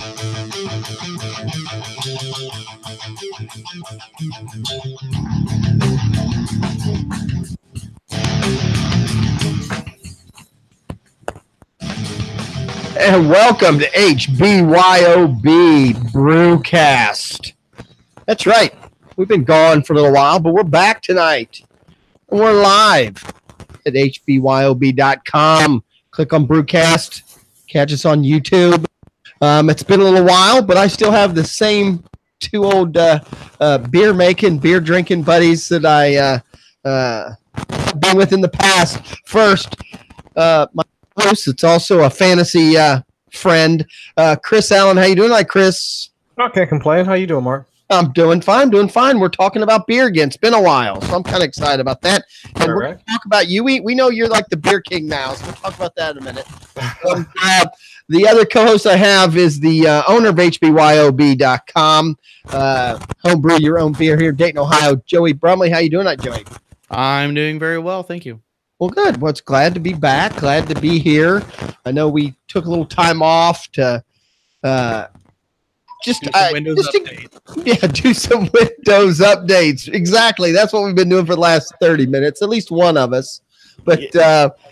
And welcome to HBYOB Brewcast. That's right. We've been gone for a little while, but we're back tonight. And we're live at HBYOB.com. Click on Brewcast. Catch us on YouTube. It's been a little while, but I still have the same two old beer-making, beer-drinking buddies that I been with in the past. First, my host, it's also a fantasy friend, Chris Allen. How you doing tonight, Chris? I can't complain. How you doing, Mark? I'm doing fine, We're talking about beer again. It's been a while, so I'm kind of excited about that. And we're going to talk about you. We know you're like the beer king now, so we'll talk about that in a minute. The other co-host I have is the owner of HBYOB.com. Homebrew your own beer here in Dayton, Ohio. Joey Brumley. How you doing tonight, Joey? I'm doing very well, thank you. Well, good. Well, it's glad to be back. Glad to be here. I know we took a little time off to do some Windows updates. Exactly. That's what we've been doing for the last 30 minutes, at least one of us. But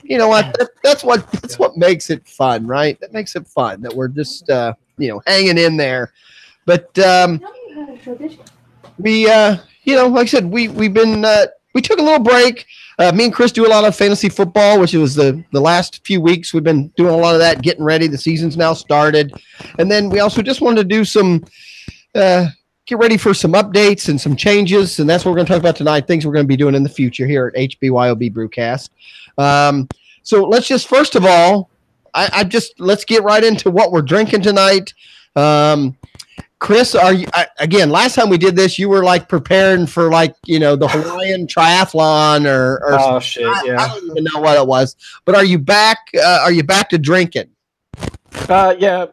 you know what? That's what makes it fun, right? That makes it fun that we're just hanging in there. But we like I said, we've been we took a little break. Me and Chris do a lot of fantasy football, which was the last few weeks. We've been doing a lot of that, getting ready. The season's now started. And then we also just wanted to do some, get ready for some updates and some changes. And that's what we're going to talk about tonight, things we're going to be doing in the future here at HBYOB Brewcast. So let's just, first of all, let's get right into what we're drinking tonight. Chris, are you again? Last time we did this, you were like preparing for the Hawaiian triathlon or oh shit, yeah. I don't even know what it was. But are you back? Are you back to drinking? Yeah,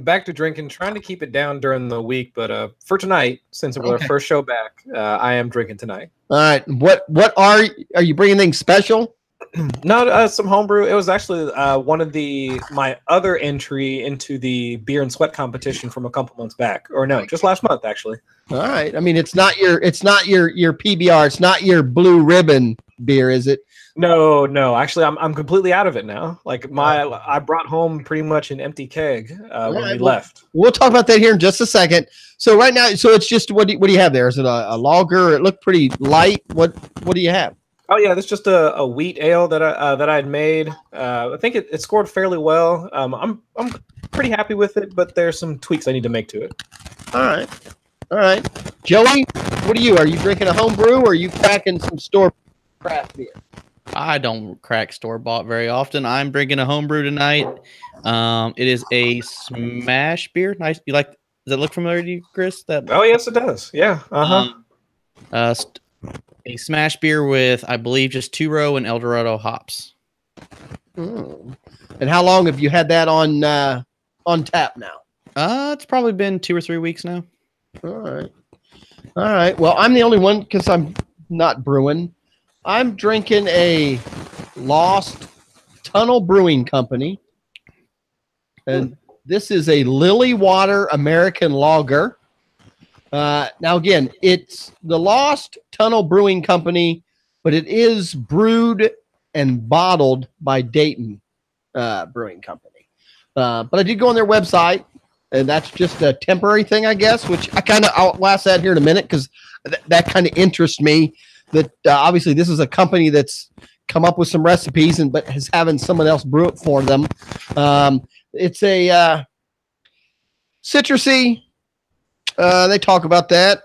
back to drinking. Trying to keep it down during the week, but for tonight, since it was our first show back, I am drinking tonight. All right. What are you bringing? Anything special? No, some homebrew. It was actually one of my other entry into the beer and sweat competition from a couple months back, or no, just last month actually. All right. I mean, it's not your PBR. It's not your blue ribbon beer, is it? No. Actually, I'm completely out of it now. Like I brought home pretty much an empty keg when we left. We'll talk about that here in just a second. So right now, it's just what do you have there? Is it a lager? It looked pretty light. What do you have? Oh yeah, that's just a wheat ale that I had made. I think it scored fairly well. I'm pretty happy with it, but there's some tweaks I need to make to it. All right. Joey, what are you? Are you drinking a home brew or are you cracking some store craft beer? I don't crack store bought very often. I'm drinking a home brew tonight. It is a smash beer. Nice. You like? Does it look familiar to you, Chris? Oh yes, it does. Yeah. A smash beer with, I believe, just two-row and Eldorado hops. And how long have you had that on tap now? It's probably been 2 or 3 weeks now. All right. Well, I'm the only one because I'm not brewing. I'm drinking a Lost Tunnel Brewing Company. And this is a Lily Water American Lager. Now, again, it's the Lost Tunnel Brewing Company, but it is brewed and bottled by Dayton Brewing Company. But I did go on their website, and that's just a temporary thing, I guess, which I'll ask that here in a minute because that kind of interests me. That obviously this is a company that's come up with some recipes but is having someone else brew it for them. It's a citrusy. They talk about that.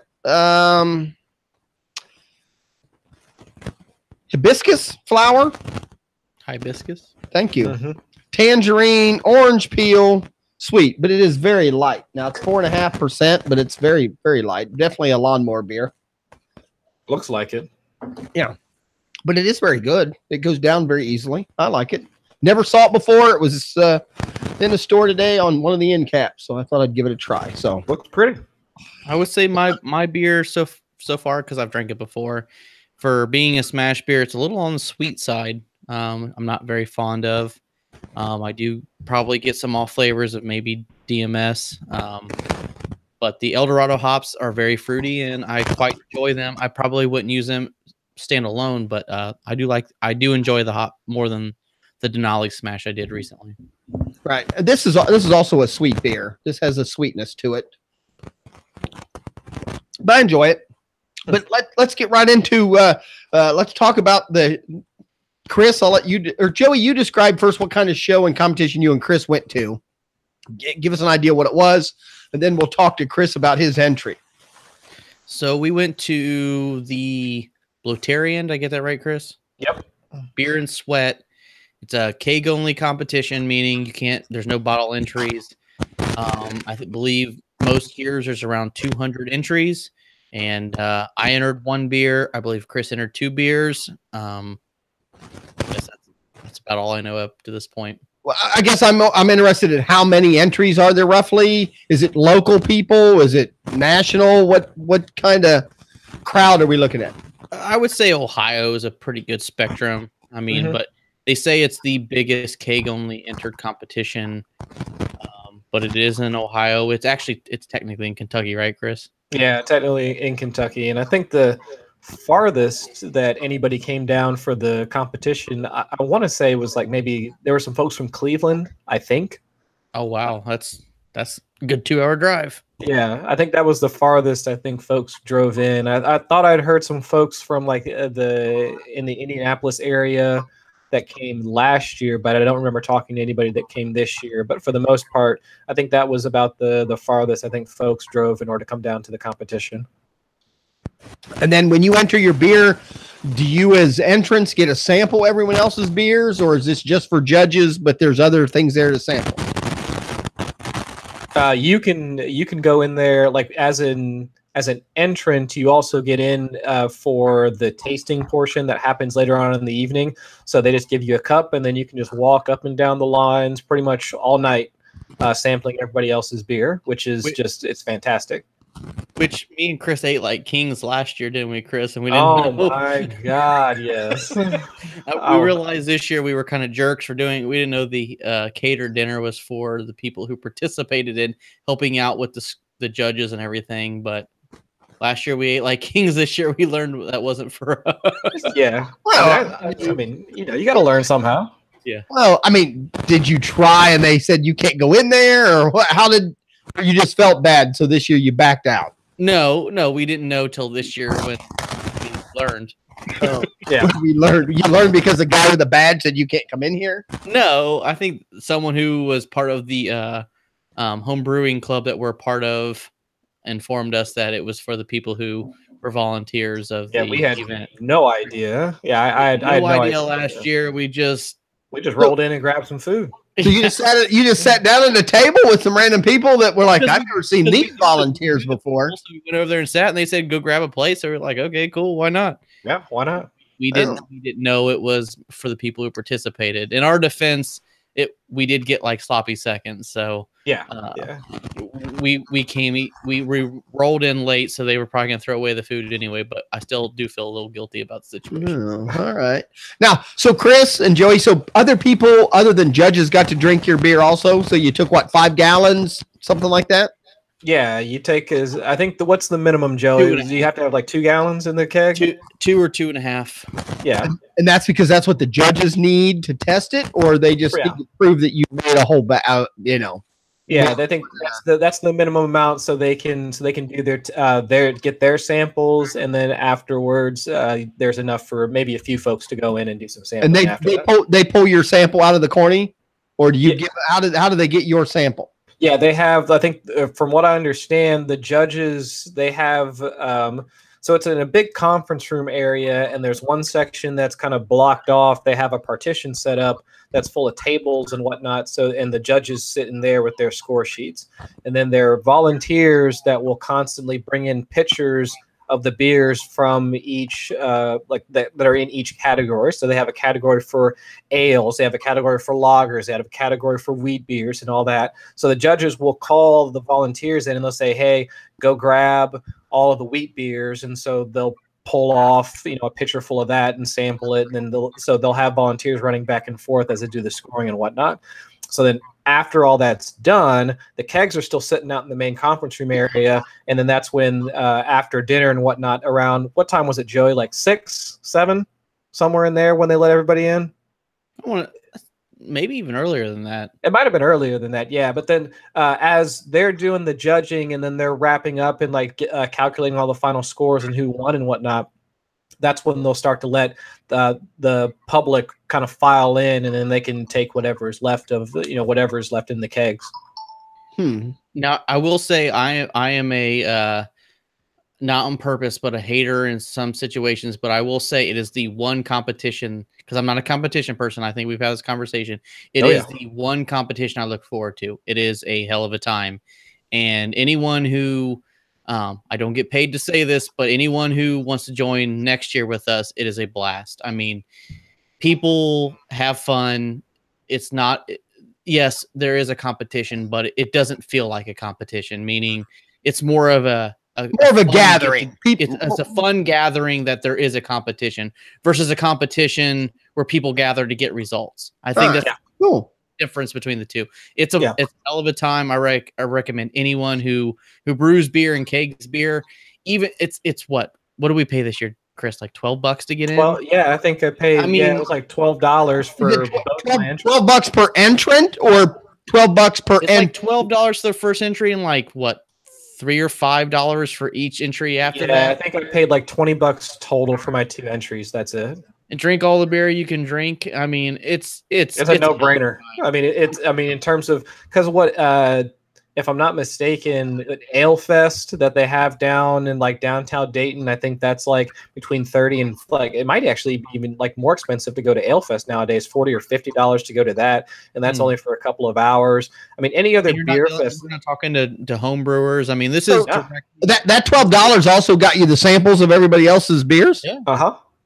Hibiscus flower. Hibiscus. Thank you. Mm-hmm. Tangerine, orange peel, sweet, but it is very light. Now it's 4.5%, but it's very, very light. Definitely a lawnmower beer. Looks like it. Yeah, but it is very good. It goes down very easily. I like it. Never saw it before. It was in the store today on one of the end caps, so I thought I'd give it a try. So looks pretty. I would say my beer so far, because I've drank it before, for being a smash beer, it's a little on the sweet side. I'm not very fond of. I do probably get some off flavors of maybe DMS. But the Eldorado hops are very fruity, and I quite enjoy them. I probably wouldn't use them standalone, but I do enjoy the hop more than the Denali Smash I did recently. Right. This is also a sweet beer. This has a sweetness to it, but I enjoy it. But let's get right into let's talk about the Chris. I'll let you or Joey. You describe first what kind of show and competition you and Chris went to. Give us an idea what it was, and then we'll talk to Chris about his entry. So we went to the Blotarian. Did I get that right, Chris? Yep. Beer and Sweat. It's a keg only competition, meaning there's no bottle entries. I believe most years there's around 200 entries, and I entered one beer. I believe Chris entered 2 beers. I guess that's about all I know up to this point. Well, I guess I'm interested in how many entries are there roughly? Is it local people? Is it national? What kind of crowd are we looking at? I would say Ohio is a pretty good spectrum. I mean, but they say it's the biggest keg only entered competition, but it is in Ohio. It's technically in Kentucky, right, Chris? Yeah, technically in Kentucky. And I think the farthest that anybody came down for the competition, I want to say was like maybe there were some folks from Cleveland, I think. Oh, wow. That's a good 2-hour drive. Yeah, I think that was the farthest I think folks drove in. I thought I'd heard some folks from like in the Indianapolis area that came last year, but I don't remember talking to anybody that came this year. But for the most part, I think that was about the farthest I think folks drove in order to come down to the competition. And then when you enter your beer, do you as entrants get a sample everyone else's beers, or is this just for judges, but there's other things there to sample? You can go in there like as an entrant. You also get in for the tasting portion that happens later on in the evening. So they just give you a cup, and then you can just walk up and down the lines pretty much all night, sampling everybody else's beer, which is it's fantastic. Which me and Chris ate like kings last year, didn't we, Chris? And we didn't know. My God, yes. We realized this year we were kind of jerks for doing. We didn't know the catered dinner was for the people who participated in helping out with the judges and everything. But last year we ate like kings. This year we learned that wasn't for us. Yeah. Well, I mean, you got to learn somehow. Yeah. Well, I mean, did you try and they said you can't go in there, or what? Or you just felt bad, so this year you backed out? No, we didn't know till this year when we learned. Oh, yeah. You learned because the guy with the badge said you can't come in here? No, I think someone who was part of the home brewing club that we're part of informed us that it was for the people who were volunteers of the we had event. No idea. Yeah, I had no idea last year. We just rolled in and grabbed some food. So you just sat down at a table with some random people that were like, I've never seen these volunteers before. So we went over there and sat, and they said, go grab a plate. So we're like, okay, cool. Why not? Yeah, why not? We didn't know it was for the people who participated. In our defense, we did get like sloppy seconds. So we rolled in late, so they were probably gonna throw away the food anyway. But I still do feel a little guilty about the situation. Oh, all right. Now, so Chris and Joey, so other people other than judges got to drink your beer also. So you took what, 5 gallons, something like that? Yeah, you take I think what's the minimum, Joey? Do you have to have like 2 gallons in the keg? Two or 2.5. Yeah, and that's because that's what the judges need to test it, or they just need to prove that you made a whole Yeah, they think that's the minimum amount, so they can do get their samples, and then afterwards, there's enough for maybe a few folks to go in and do some sampling. And they pull your sample out of the corny, or do you how do they get your sample? Yeah, they have. I think from what I understand, the judges they have. So it's in a big conference room area, and there's one section that's kind of blocked off. They have a partition set up that's full of tables and whatnot. So, and the judges sit in there with their score sheets. And then there are volunteers that will constantly bring in pictures of the beers from each, that are in each category. So they have a category for ales, they have a category for lagers, they have a category for wheat beers and all that. So the judges will call the volunteers in and they'll say, hey, go grab all of the wheat beers. And so they'll pull off, a pitcher full of that and sample it. And then they'll have volunteers running back and forth as they do the scoring and whatnot. So then after all that's done, the kegs are still sitting out in the main conference room area. And then that's when after dinner and whatnot, around what time was it, Joey? Like 6, 7, somewhere in there when they let everybody in? Maybe even earlier than that. It might have been earlier than that, yeah. But then as they're doing the judging and then they're wrapping up and calculating all the final scores and who won and whatnot, that's when they'll start to let the public kind of file in, and then they can take whatever's left of whatever's left in the kegs. Now, I will say I am a not on purpose, but a hater in some situations. But I will say it is the one competition, because I'm not a competition person. I think we've had this conversation. It is the one competition I look forward to. It is a hell of a time. And anyone who, I don't get paid to say this, but anyone who wants to join next year with us, it is a blast. I mean, people have fun. It's not, yes, there is a competition, but it doesn't feel like a competition, meaning it's more of a gathering. It's a fun gathering that there is a competition versus a competition where people gather to get results. I think that's cool. Difference between the two. It's a hell of a time. I recommend anyone who brews beer and kegs beer. Even it's what do we pay this year, Chris? Like $12 to get in? Well, yeah, I think I paid. It was like $12 for $12 per entrant, or $12 per entry. Like $12 for the first entry, and like what, $3 or $5 for each entry after that. I think I paid like $20 total for my 2 entries. That's it. And drink all the beer you can drink. I mean, it's a no-brainer. I mean, in terms of, because what, if I'm not mistaken, Ale Fest that they have down in like downtown Dayton, I think that's like between $30 and it might actually be even like more expensive to go to Ale Fest nowadays, $40 or $50 to go to that, and that's only for a couple of hours. I mean, any other beer fest. We're not talking to home brewers. I mean, this is that $12 also got you the samples of everybody else's beers. Yeah.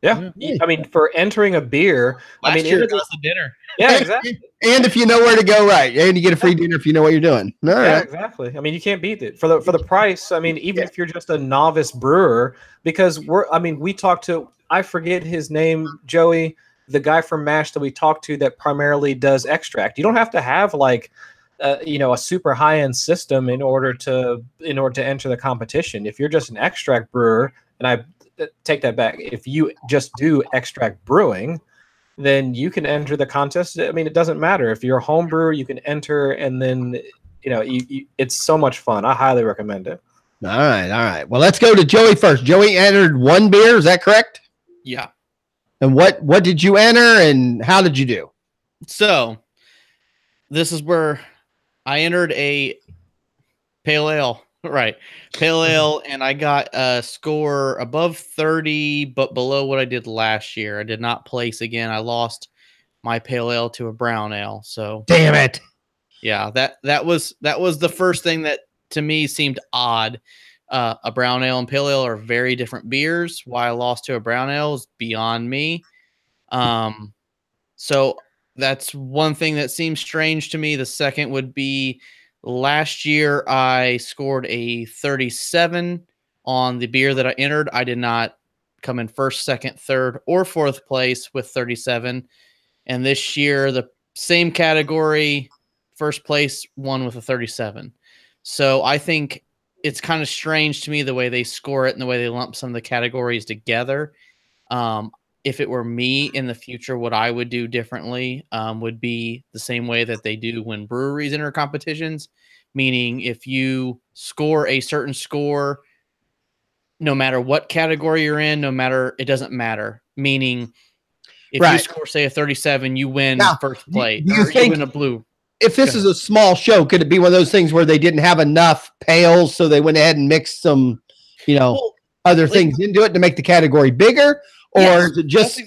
Yeah. I mean, for entering a beer, last year it was the dinner. Yeah, exactly. And if you know where to go, right, and you get a free dinner if you know what you're doing. Exactly. I mean, you can't beat it for the price. I mean, even if you're just a novice brewer, because we talked to, I forget his name, Joey, the guy from MASH that we talked to that primarily does extract. You don't have to have like a super high end system in order to enter the competition. If you're just an extract brewer, and I take that back, if you just do extract brewing, then you can enter the contest. I mean, it doesn't matter if you're a home brewer, you can enter, and then it's so much fun. I highly recommend it. All right. Well, let's go to Joey first. Joey entered 1 beer, is that correct? Yeah. And what did you enter, and how did you do? So this is where I entered a pale ale. Right. Pale ale, and I got a score above 30, but below what I did last year. I did not place again. I lost my pale ale to a brown ale. So damn it. Yeah, that was the first thing that to me seemed odd. A brown ale and pale ale are very different beers. Why I lost to a brown ale is beyond me. So that's one thing that seems strange to me. The second would be, last year, I scored a 37 on the beer that I entered. I did not come in first, second, third, or fourth place with 37. And this year, the same category, first place, won with a 37. So I think it's kind of strange to me the way they score it and the way they lump some of the categories together. If it were me in the future, what I would do differently would be the same way that they do when breweries enter competitions, meaning if you score a certain score, no matter what category you're in, it doesn't matter. Meaning if you score, say, a 37, you win first place. You win a blue. If this is a small show, could it be one of those things where they didn't have enough pails, so they went ahead and mixed some, other things into it to make the category bigger? Or is it just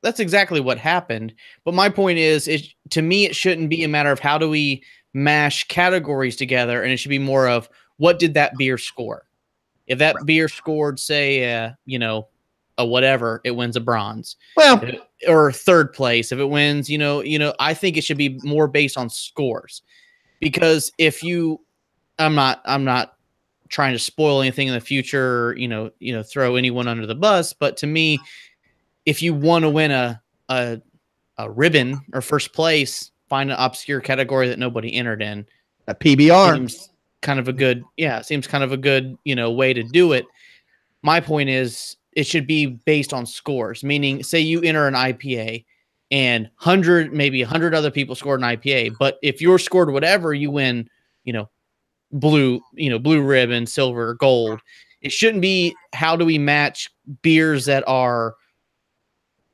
that's exactly what happened. But my point is to me, it shouldn't be a matter of how do we mash categories together, and it should be more of what did that beer score. If that beer scored, say, a whatever, it wins a bronze. Well, or third place. If it wins, I think it should be more based on scores, because if I'm not trying to spoil anything in the future, throw anyone under the bus. But to me, if you want to win a ribbon or first place, find an obscure category that nobody entered in. A PBR seems kind of a good way to do it. My point is it should be based on scores, meaning say you enter an IPA and 100 other people scored an IPA, but if you're scored whatever, you win, blue ribbon, silver, gold. It shouldn't be how do we match beers that are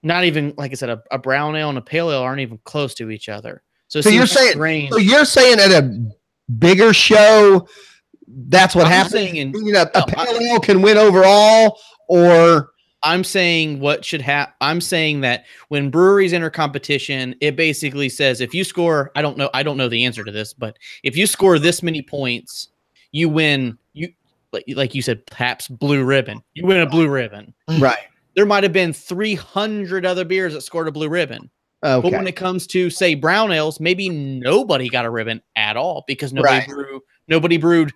not even, like I said, a brown ale and a pale ale aren't even close to each other. So you're saying at a bigger show, that's what happens. A pale ale can win overall, or I'm saying what should happen. I'm saying that when breweries enter competition, it basically says if you score, I don't know the answer to this, but if you score this many points, you win. You like you said, perhaps blue ribbon. You win a blue ribbon, right? There might have been 300 other beers that scored a blue ribbon. Okay. But when it comes to, say, brown ales, maybe nobody got a ribbon at all because nobody brewed.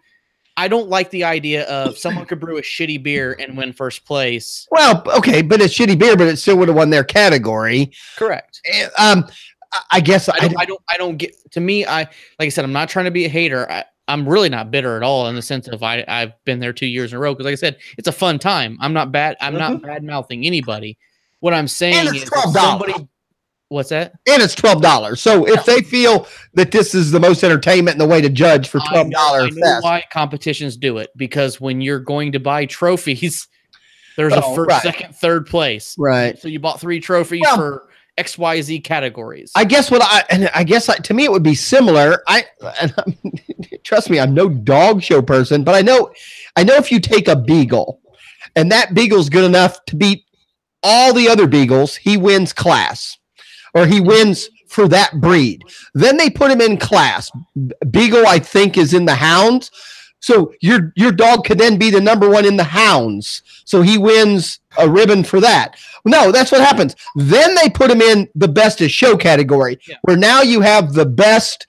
I don't like the idea of someone could brew a shitty beer and win first place. Well, okay, but it's shitty beer, but it still would have won their category. Correct. I guess I don't get. To me, like I said, I'm not trying to be a hater. I'm really not bitter at all in the sense of I've been there 2 years in a row because, like I said, it's a fun time. I'm not bad mouthing anybody. What I'm saying is somebody. What's that? And it's $12. So if they feel that this is the most entertainment and the way to judge for $12, I know why competitions do it, because when you're going to buy trophies, there's a first, second, third place. Right. So you bought 3 trophies for XYZ categories. I guess to me it would be similar. Trust me, I'm no dog show person, but I know if you take a beagle and that beagle's good enough to beat all the other beagles, he wins class. Or he wins for that breed. Then they put him in class. Beagle, I think, is in the hounds. So your dog could then be the number 1 in the hounds. So he wins a ribbon for that. No, that's what happens. Then they put him in the best of show category, where now you have the best,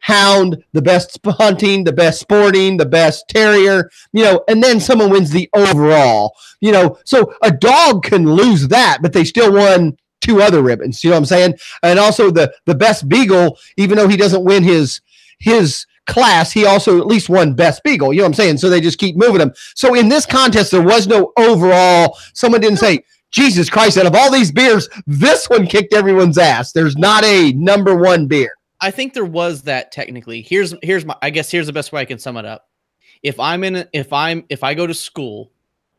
hound, the best hunting, the best sporting, the best terrier, and then someone wins the overall. So a dog can lose that, but they still won 2 other ribbons, you know what I'm saying? And also the best beagle, even though he doesn't win his class, he also at least won best beagle, you know what I'm saying? So they just keep moving them. So in this contest, there was no overall. Someone didn't say, Jesus Christ, out of all these beers, this one kicked everyone's ass. There's not a number 1 beer. I think there was that technically. Here's the best way I can sum it up. If I go to school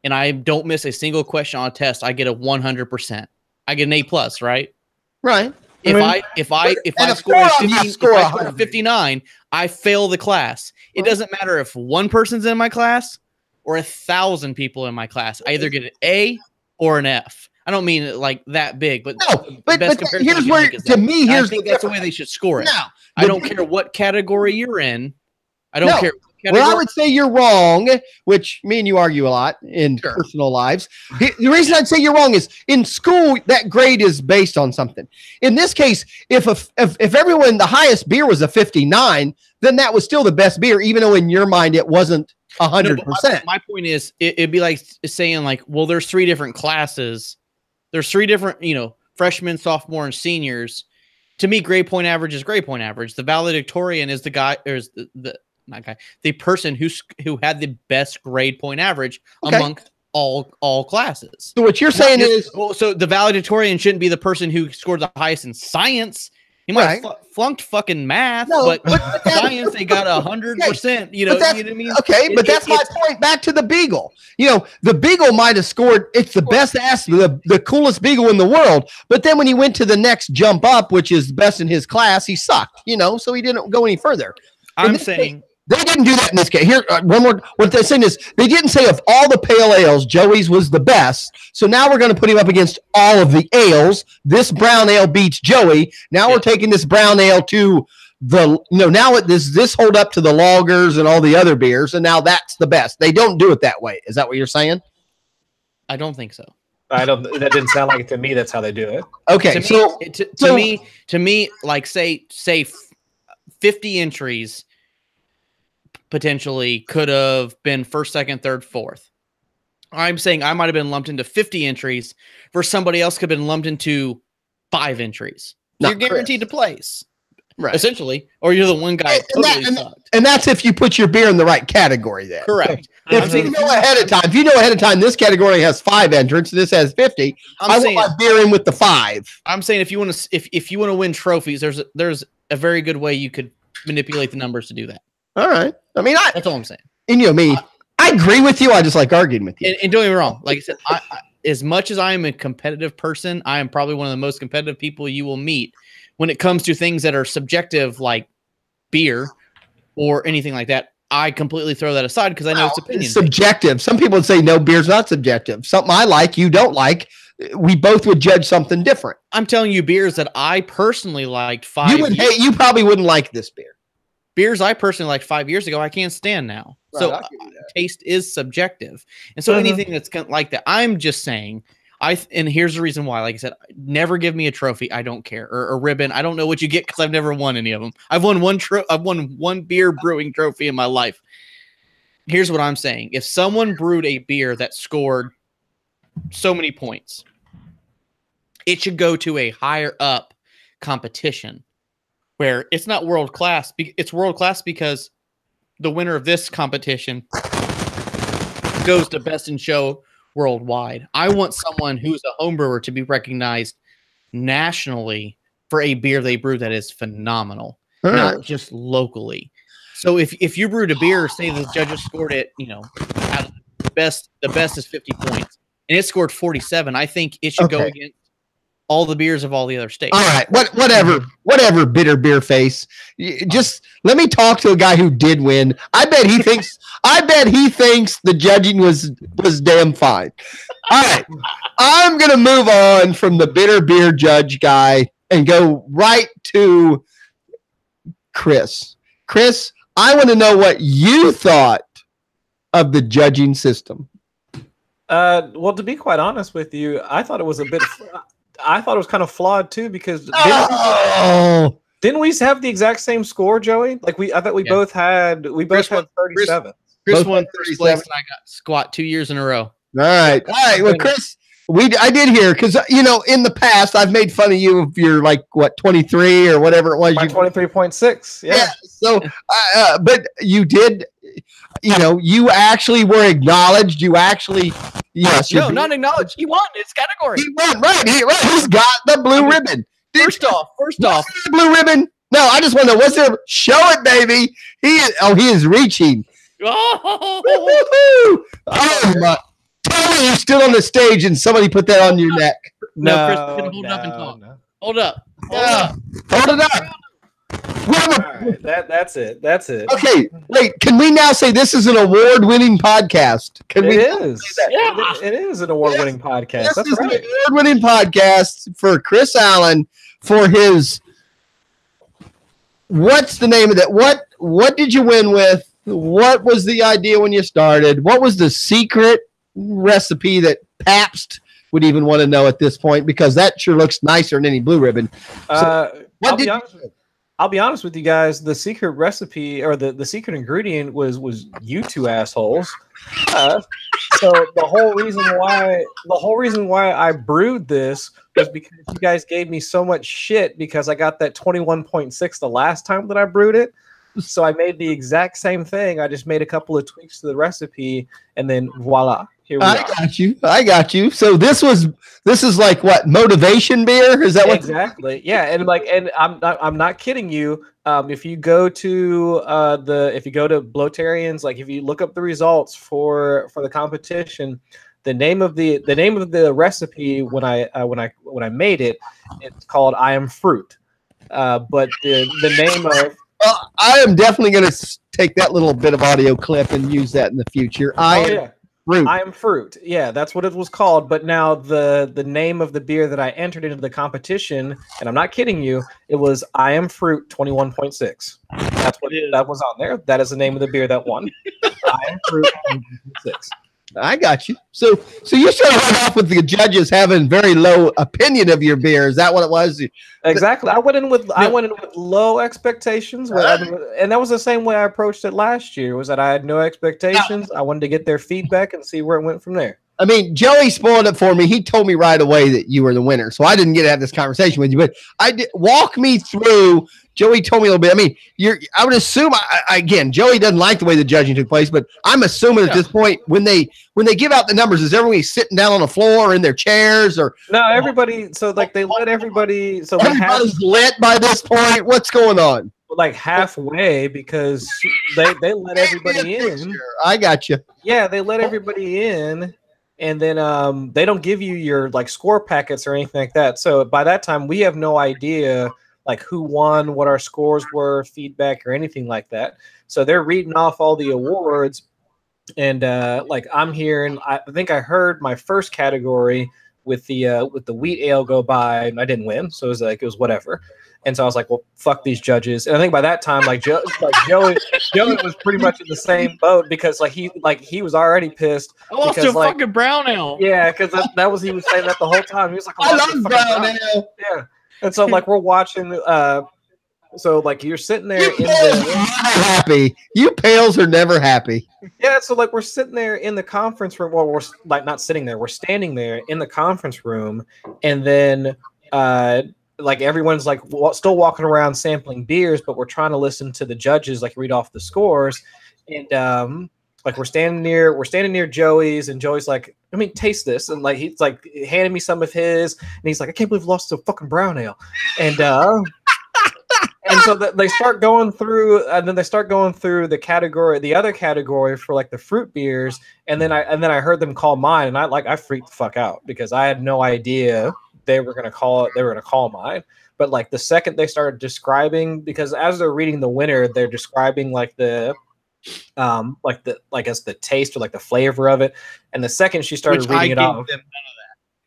and I don't miss a single question on a test, I get a 100%. I get an A+, right? Right. If I score 59, I fail the class. It doesn't matter if 1 person's in my class or 1,000 people in my class. I either get an A or an F. I don't mean it like that big, but here's where to me I think that's the way they should score it. No, I don't care what category you're in. I don't care. Well, I would say you're wrong, which me and you argue a lot in personal lives. The reason I'd say you're wrong is in school, that grade is based on something. In this case, if everyone, the highest beer was a 59, then that was still the best beer, even though in your mind it wasn't 100%. My point is, it'd be like saying like, well, there's 3 different classes. There's 3 different, freshmen, sophomore, and seniors. To me, grade point average is grade point average. The valedictorian is the guy, or is the person who had the best grade point average amongst all classes. So what you're saying is, so the valedictorian shouldn't be the person who scored the highest in science. He might have flunked fucking math, but science they got 100%. You know what I mean? Okay, but that's my point. Back to the beagle. The beagle might have scored. It's the best ass, the coolest beagle in the world. But then when he went to the next jump up, which is best in his class, he sucked. So he didn't go any further. I'm saying. They didn't do that in this case. Here, one more. What they're saying is they didn't say of all the pale ales, Joey's was the best. So now we're going to put him up against all of the ales. This brown ale beats Joey. Now we're taking this brown ale to the now this hold up to the lagers and all the other beers, and now that's the best. They don't do it that way. Is that what you're saying? I don't think so. That didn't sound like it to me. That's how they do it. Okay, to me, like say 50 entries. potentially could have been first, second, third, fourth. I'm saying I might have been lumped into 50 entries versus somebody else could have been lumped into 5 entries. So you're guaranteed to place. Right. Essentially, or you're the one guy sucked. And that's if you put your beer in the right category then. Correct. If you know ahead of time, this category has 5 entrants, this has 50. I want my beer in with the 5. I'm saying if you want to win trophies, there's a very good way you could manipulate the numbers to do that. All right. I mean, that's all I'm saying. And I agree with you. I just like arguing with you. And don't get me wrong. Like I said, as much as I am a competitive person, I am probably one of the most competitive people you will meet when it comes to things that are subjective, like beer or anything like that. I completely throw that aside because I know it's opinion. It's subjective. Some people would say no, beer's not subjective. Something I like, you don't like. We both would judge something different. I'm telling you, beers that I personally liked 5 years ago. You probably wouldn't like this beer. Beers I personally liked 5 years ago, I can't stand now. Right, so taste is subjective. And so anything that's like that, I'm just saying, and here's the reason why. Like I said, never give me a trophy. I don't care. Or a ribbon. I don't know what you get because I've never won any of them. I've won one beer brewing trophy in my life. Here's what I'm saying. If someone brewed a beer that scored so many points, it should go to a higher up competition where it's not world class. It's world class because the winner of this competition goes to best in show worldwide. I want someone who's a home brewer to be recognized nationally for a beer they brew that is phenomenal, not just locally. So if you brewed a beer, say the judges scored it, out of the best is 50 points, and it scored 47, I think it should go against all the beers of all the other states. All right, whatever, bitter beer face. Just let me talk to a guy who did win. I bet he thinks the judging was damn fine. All right, I'm gonna move on from the bitter beer judge guy and go right to Chris. Chris, I want to know what you thought of the judging system. Well, to be quite honest with you, I thought it was kind of flawed too because didn't we have the exact same score, Joey? Like I thought we both had 37. Chris won first place and I got squat 2 years in a row. All right. Well, Chris, I did hear because in the past I've made fun of you if you're like 23 or whatever it was. 23.6. Yeah. So, but you did. You actually were acknowledged. You actually, yes. No, not acknowledged. He won his category. He won, right? He's got the blue ribbon. First off, the blue ribbon. No, I just want to know. What's there? Show it, baby. He is reaching. Oh my! Tell me you're still on the stage and somebody put that on your neck. No, Chris, you're gonna hold up and talk. No. Hold up. Hold it up. Right, that's it. Okay, wait. Can we now say this is an award-winning podcast? It is an award-winning podcast. This is an award-winning podcast for Chris Allen for his. What's the name of that? What did you win with? What was the idea when you started? What was the secret recipe that Pabst would even want to know at this point? Because that sure looks nicer than any blue ribbon. So, I'll be honest with you guys. The secret recipe or the secret ingredient was you two assholes. So the whole reason why I brewed this was because you guys gave me so much shit because I got that 21.6 the last time that I brewed it. So I made the exact same thing. I just made a couple of tweaks to the recipe, and then voila. Here we are. I got you. So this is like what, motivation beer? Is that what? Exactly? Yeah, and I'm not kidding you. If you go to Bloatarians, like if you look up the results for the competition, the name of the recipe when I made it, it's called I Am Fruit. But the name of I am definitely going to take that little bit of audio clip and use that in the future. I Am Fruit. Yeah, that's what it was called. But now the name of the beer that I entered into the competition, and I'm not kidding you, it was I Am Fruit 21.6. That's what that was on there. That is the name of the beer that won. I Am Fruit 21.6. I got you. So you started off with the judges having very low opinion of your beer. Is that what it was? Exactly. I went in with low expectations, and that was the same way I approached it last year. Was that I had no expectations. I wanted to get their feedback and see where it went from there. I mean, Joey spoiled it for me. He told me right away that you were the winner, so I didn't get to have this conversation with you. But I did walk me through. Joey told me a little bit. I mean, I would assume again, Joey doesn't like the way the judging took place, but I'm assuming at this point when they give out the numbers, is everybody sitting down on the floor or in their chairs or no? Everybody. So like they let everybody. So everybody's lit by this point. What's going on? Like halfway because they let everybody in. I got you. Yeah, they let everybody in. And then they don't give you your like score packets or anything like that. So by that time, we have no idea like who won, what our scores were, feedback, or anything like that. So they're reading off all the awards, and like I'm here, and I think I heard my first category with the wheat ale go by, and I didn't win, so it was whatever. And so I was like, well, fuck these judges. And I think by that time, Joey was pretty much in the same boat because he was already pissed. I lost to a fucking brown ale. Yeah, because that was he was saying that the whole time. He was like, I love brown ale. Yeah. And so like we're watching so like you're sitting there happy. You pales are never happy. Yeah, so like we're sitting there in the conference room. Well, we're like not sitting there, we're standing there in the conference room, and then like everyone's like still walking around sampling beers, but we're trying to listen to the judges like read off the scores. And like we're standing near Joey's, and Joey's like, I mean, taste this. And like he's like handing me some of his, and he's like, I can't believe I lost to a fucking brown ale. And and so they start going through, and then they start going through the other category for like the fruit beers, and then I heard them call mine, and I freaked the fuck out because I had no idea they were gonna call mine. But like the second they started describing, because as they're reading the winner, they're describing like the as the taste or like the flavor of it. And the second she started reading it off,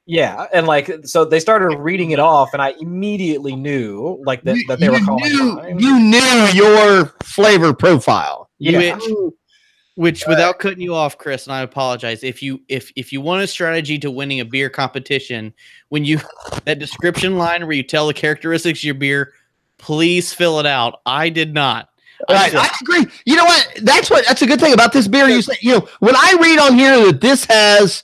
yeah, and like so they started reading it off, and I immediately knew like that they were calling mine. You knew your flavor profile. Yeah. Which without cutting you off, Chris, and I apologize, if you want a strategy to winning a beer competition, when you that description line where you tell the characteristics of your beer, please fill it out. I did not. Right, I agree. You know what? That's a good thing about this beer. You say, when I read on here that this has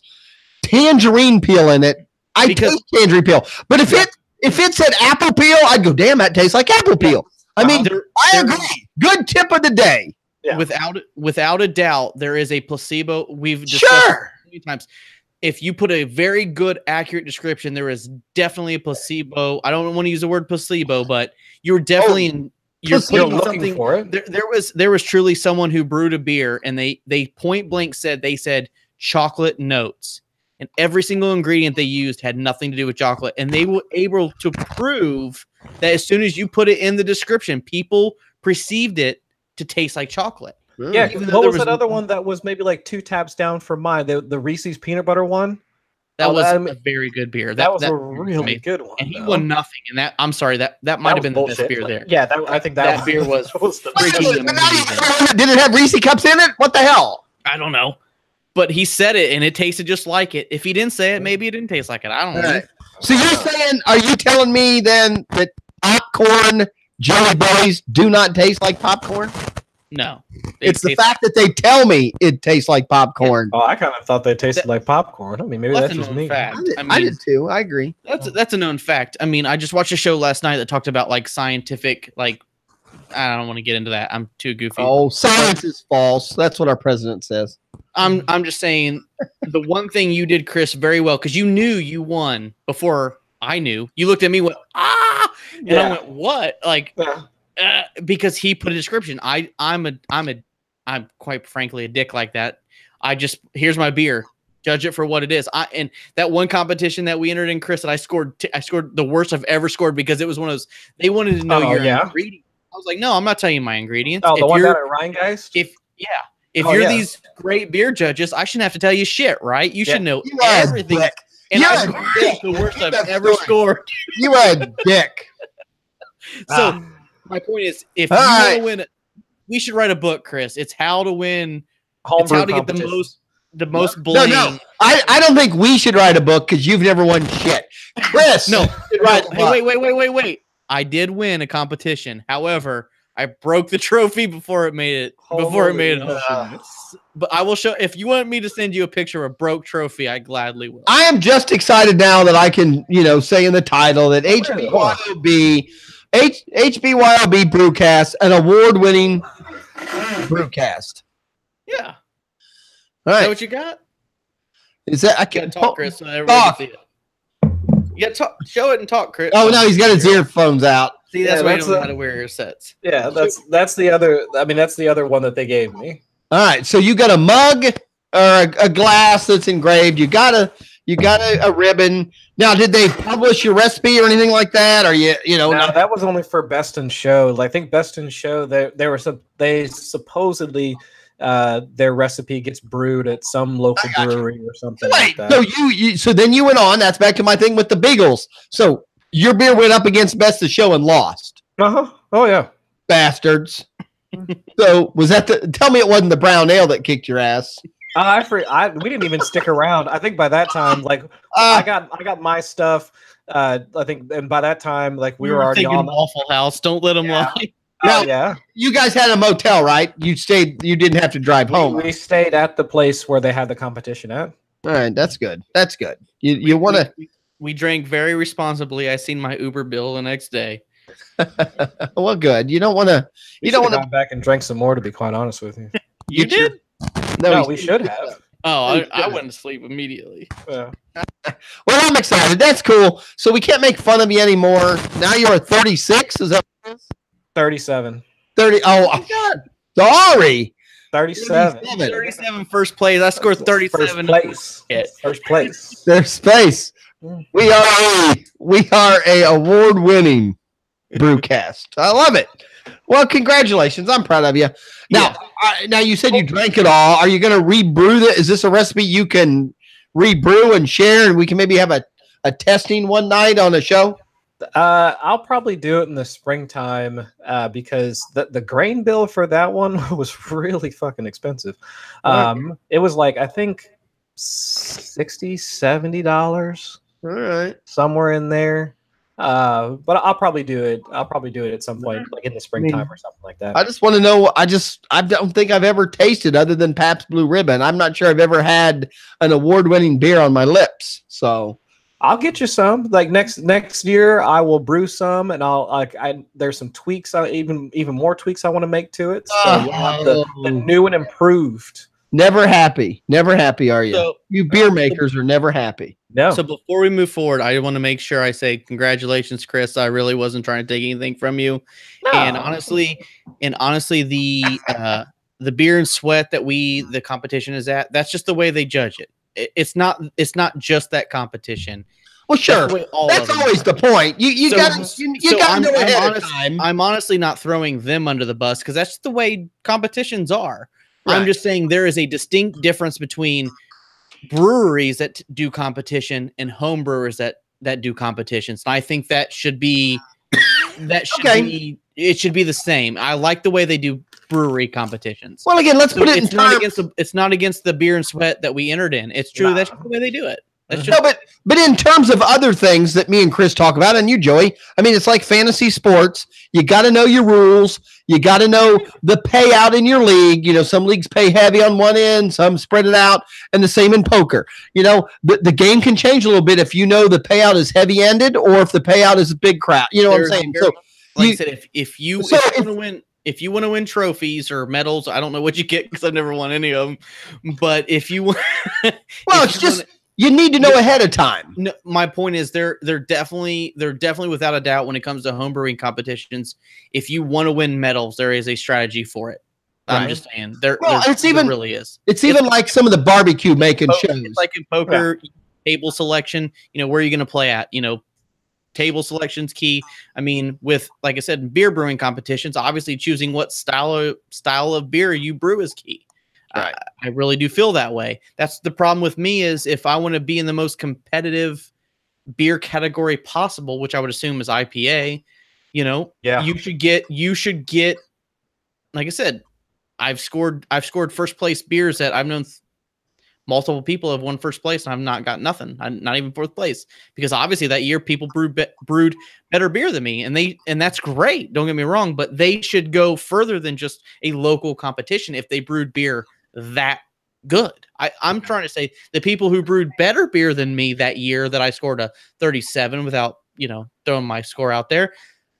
tangerine peel in it, I taste tangerine peel. But if it said apple peel, I'd go, damn, that tastes like apple peel. I mean, I agree. Good tip of the day. Yeah. Without a doubt, there is a placebo. We've discussed it many times. If you put a very good, accurate description, there is definitely a placebo. I don't want to use the word placebo, but you're definitely you're putting something for it. There was truly someone who brewed a beer, and they point blank said chocolate notes, and every single ingredient they used had nothing to do with chocolate, and they were able to prove that as soon as you put it in the description, people perceived it to taste like chocolate. Yeah, what was that other one that was maybe like 2 taps down from mine? The Reese's peanut butter one. That was a very good beer. That was a really good one. And he won nothing. And that I'm sorry, that might have been the best beer there. Yeah, I think that beer was freaking amazing. Did it have Reese cups in it? What the hell? I don't know. But he said it, and it tasted just like it. If he didn't say it, maybe it didn't taste like it. I don't know. So are you telling me then that popcorn Jelly Bellies do not taste like popcorn? No. It's the fact that they tell me it tastes like popcorn. Oh, I kind of thought they tasted like popcorn. I mean, maybe that's just me. Fact. I did too. I agree. That's a known fact. I mean, I just watched a show last night that talked about like scientific, like, I don't want to get into that. I'm too goofy. Oh, science is false. That's what our president says. I'm just saying the one thing you did, Chris, very well, because you knew you won before I knew. You looked at me, went, ah, and I went, what? Like, because he put a description. I'm quite frankly a dick like that. Here's my beer. Judge it for what it is. And that one competition that we entered in, Chris, that I scored the worst I've ever scored because it was one of those. They wanted to know your ingredients. I was like, no, I'm not telling you my ingredients. Oh, the one down at Rheingeist? If you're these great beer judges, I shouldn't have to tell you shit, right? You should know everything. And I scored the worst I've ever scored. You a dick. So my point is, if you want to win it, we should write a book, Chris. It's how to win. It's how to get the most. the most No, bling. no. I don't think we should write a book because you've never won shit. Chris, No. should write a book. Hey, wait. I did win a competition. However, I broke the trophy before it made it. But I will show. If you want me to send you a picture of a broke trophy, I gladly will. I am just excited now that I can, say in the title that HBYOB Brewcast, an award-winning brewcast. Yeah. All Is right. that what you got? Is that I You can gotta talk, Chris, so everybody talk. can see it. You gotta talk, show it and talk, Chris. Oh no, he's got his earphones out. See, that's Yeah, why you that's don't know the- how to wear your sets. Yeah, that's the other. I mean, that's the other one that they gave me. All right, so you got a mug or a glass that's engraved. You got a ribbon. Now, did they publish your recipe or anything like that? Or No, that was only for Best in Show. I think Best in Show, they supposedly their recipe gets brewed at some local brewery or something like that. So then you went on. That's back to my thing with the Beagles. So your beer went up against Best of Show and lost. Oh yeah, bastards. So was that tell me it wasn't the brown ale that kicked your ass? We didn't even stick around. I think by that time, I got my stuff. I think, and by that time, we were already on Waffle House. Don't let them lie. Now, yeah. You guys had a motel, right? You stayed. You didn't have to drive home. We stayed at the place where they had the competition at. All right, that's good. That's good. You want to? We drank very responsibly. I seen my Uber bill the next day. Well, good. You don't want to. You don't want to go back and drink some more. To be quite honest with you, You did? No, we should have. Oh, I went to sleep immediately. Yeah. Well, I'm excited. That's cool. So we can't make fun of you anymore. Now you're at 36. Is that what it is? 37. 30. Oh, God. Sorry. 37. 37 first place. I scored 37. First place. First place. There's space. We are a award-winning brewcast. I love it. Well, congratulations. I'm proud of you. Now, now you said you drank it all. Are you going to rebrew that? Is this a recipe you can rebrew and share, and we can maybe have a testing one night on a show? I'll probably do it in the springtime because the grain bill for that one was really fucking expensive. It was I think $60, $70. All right, somewhere in there. But I'll probably do it. I'll probably do it at some point, in the springtime or something like that. I just want to know. I don't think I've ever tasted other than Pabst Blue Ribbon. I'm not sure I've ever had an award-winning beer on my lips. So I'll get you some. Next year, I will brew some, and there's some tweaks. Even more tweaks I want to make to it. So you'll have the new and improved. Never happy, are you? So, you beer makers are never happy. No. So before we move forward, I want to make sure I say congratulations, Chris. I really wasn't trying to take anything from you. No. And honestly, the beer and sweat that the competition is at, that's just the way they judge it. It's not just that competition. Well, sure. That's always the point. You got to know ahead of time. I'm honestly not throwing them under the bus because that's just the way competitions are. Right. I'm just saying there is a distinct difference between breweries that do competition and home brewers that do competitions. And I think that should be it should be the same. I like the way they do brewery competitions. Well, again, let's put it in terms. It's not against the beer and sweat that we entered in. It's true. That's the way they do it. That's just, no, but in terms of other things that me and Chris talk about, and you, Joey, I mean, it's like fantasy sports. You got to know your rules. You got to know the payout in your league. Some leagues pay heavy on one end, some spread it out, and the same in poker. The game can change a little bit if the payout is heavy ended or if the payout is a big crowd. You know what I'm saying? So, like I said, if you want to win trophies or medals, I don't know what you get because I've never won any of them. But if you want, you need to know ahead of time. No, my point is they're definitely without a doubt when it comes to homebrewing competitions. If you want to win medals, there is a strategy for it. Right. I'm just saying there really is. It's even like some of the barbecue making shows. It's like in poker, table selection. Where are you going to play at? Table selection's key. I mean, with like I said, beer brewing competitions, obviously choosing what style of beer you brew is key. Right. I really do feel that way. That's the problem with me is if I want to be in the most competitive beer category possible, which I would assume is IPA, you should get, like I said, I've scored first place beers that I've known multiple people have won first place, and I've not got nothing. I'm not even fourth place, because obviously that year people brewed better beer than me, and that's great. Don't get me wrong, but they should go further than just a local competition if they brewed beer that good. I'm trying to say the people who brewed better beer than me that year, that I scored a 37 without, throwing my score out there,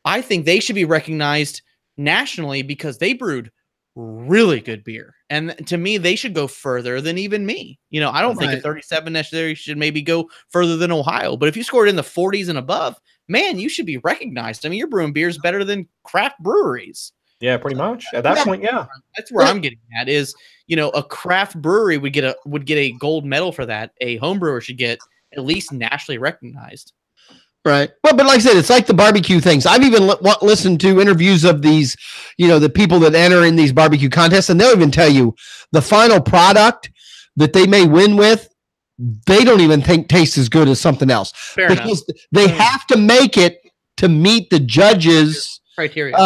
I think they should be recognized nationally because they brewed really good beer. And to me, they should go further than even me. I don't think a 37 necessarily should maybe go further than Ohio. But if you scored in the 40s and above, man, you should be recognized. I mean, you're brewing beers better than craft breweries. Yeah, pretty much. At that point, yeah. That's where I'm getting at is, a craft brewery would get a gold medal for that. A home brewer should get at least nationally recognized. Right. But like I said, it's like the barbecue things. I've even listened to interviews of these, the people that enter in these barbecue contests, and they'll even tell you the final product that they may win with, they don't even think tastes as good as something else. Fair because they have to make it to meet the judges' criteria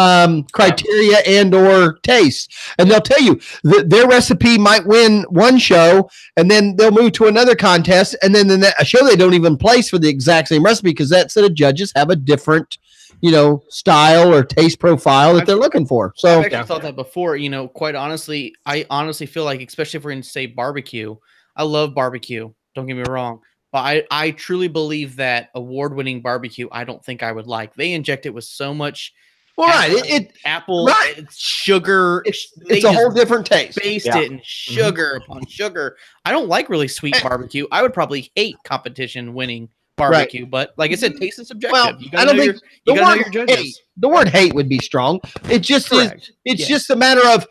and or taste. And they'll tell you that their recipe might win one show, and then they'll move to another contest, and then a show they don't even place for the exact same recipe because that set of judges have a different style or taste profile that they're looking for. So I've actually thought that before. Quite honestly, I honestly feel like, especially if we're going to say barbecue, I love barbecue, don't get me wrong, but I truly believe that award-winning barbecue, I don't think I would like. They inject it with so much apple, sugar. It's a whole different taste. Based it in sugar upon sugar. I don't like really sweet barbecue. I would probably hate competition winning barbecue, but like I said, taste is subjective. Well, you gotta know your judges. The word hate would be strong. It just is. It's just a matter of.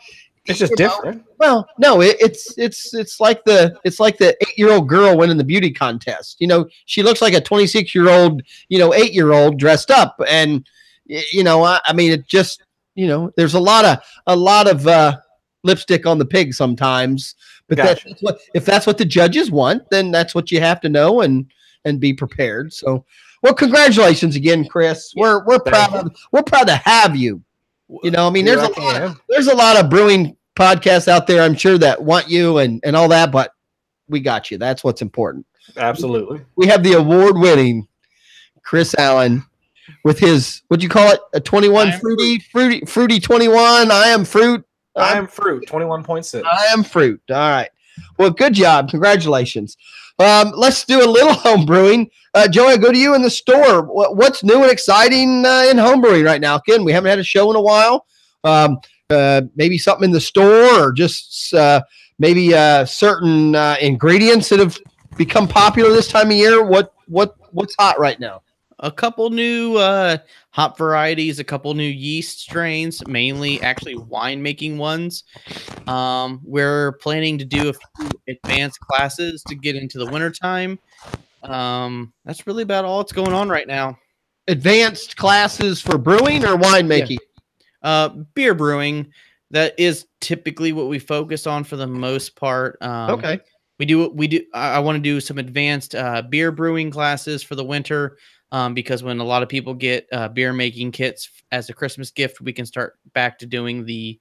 It's just different. Well, no, it's like the 8-year-old girl winning the beauty contest. She looks like a 26-year-old, 8-year-old dressed up, and I mean, it just, there's a lot of lipstick on the pig sometimes, but if that's what the judges want, then that's what you have to know and be prepared. So, well, congratulations again, Chris. We're proud to have you. I mean, there's a lot of brewing podcasts out there, I'm sure, that want you and all that, but we got you. That's what's important. Absolutely. We have the award-winning Chris Allen with his, what'd you call it? A 21 fruity 21. I am fruit. 21.6. I am fruit. All right. Well, good job. Congratulations. Let's do a little home brewing. Joey, I go to you in the store. What's new and exciting in home brewing right now? Again, we haven't had a show in a while. Maybe something in the store, or just maybe certain ingredients that have become popular this time of year. What's hot right now? A couple new hop varieties, a couple new yeast strains, mainly actually winemaking ones. We're planning to do a few advanced classes to get into the wintertime. That's really about all that's going on right now. Advanced classes for brewing or winemaking? Yeah. Beer brewing. That is typically what we focus on for the most part. Okay. We do. I want to do some advanced beer brewing classes for the winter. Because when a lot of people get beer making kits as a Christmas gift, we can start back to doing the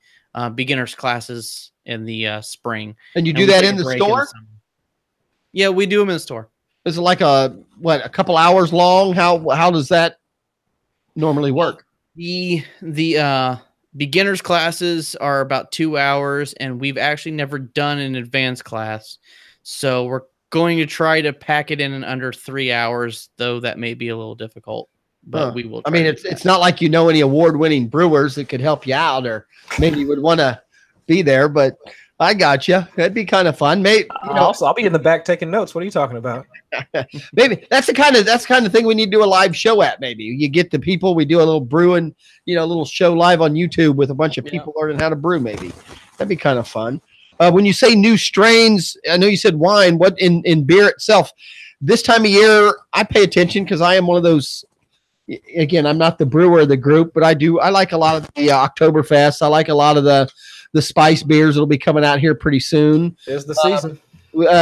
beginners classes in the spring. And you do that in the store? Yeah, we do them in the store. Is it like a couple hours long? How does that normally work? The beginners classes are about 2 hours, and we've actually never done an advanced class. So we're going to try to pack it in under 3 hours, though that may be a little difficult, but we will. I mean, it's not like any award-winning brewers that could help you out, or maybe you would want to be there, but I got you. That'd be kind of fun. Maybe also, I'll be in the back taking notes. What are you talking about? Maybe that's the kind of thing we need to do a live show at. Maybe you get the people, we do a little brewing, a little show live on YouTube with a bunch of people learning how to brew. Maybe that'd be kind of fun. When you say new strains, I know you said wine. What in beer itself? This time of year, I pay attention because I am one of those. Again, I'm not the brewer of the group, but I like a lot of the Oktoberfest. I like a lot of the spice beers that'll be coming out here pretty soon. It's the season.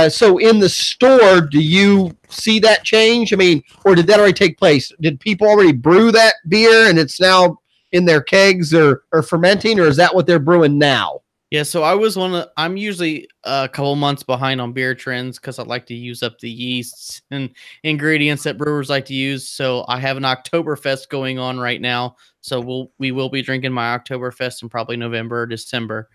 So in the store, do you see that change? I mean, or did that already take place? Did people already brew that beer and it's now in their kegs or fermenting, or is that what they're brewing now? Yeah, so I'm usually a couple months behind on beer trends because I like to use up the yeasts and ingredients that brewers like to use. So I have an Oktoberfest going on right now. So we will be drinking my Oktoberfest in probably November or December.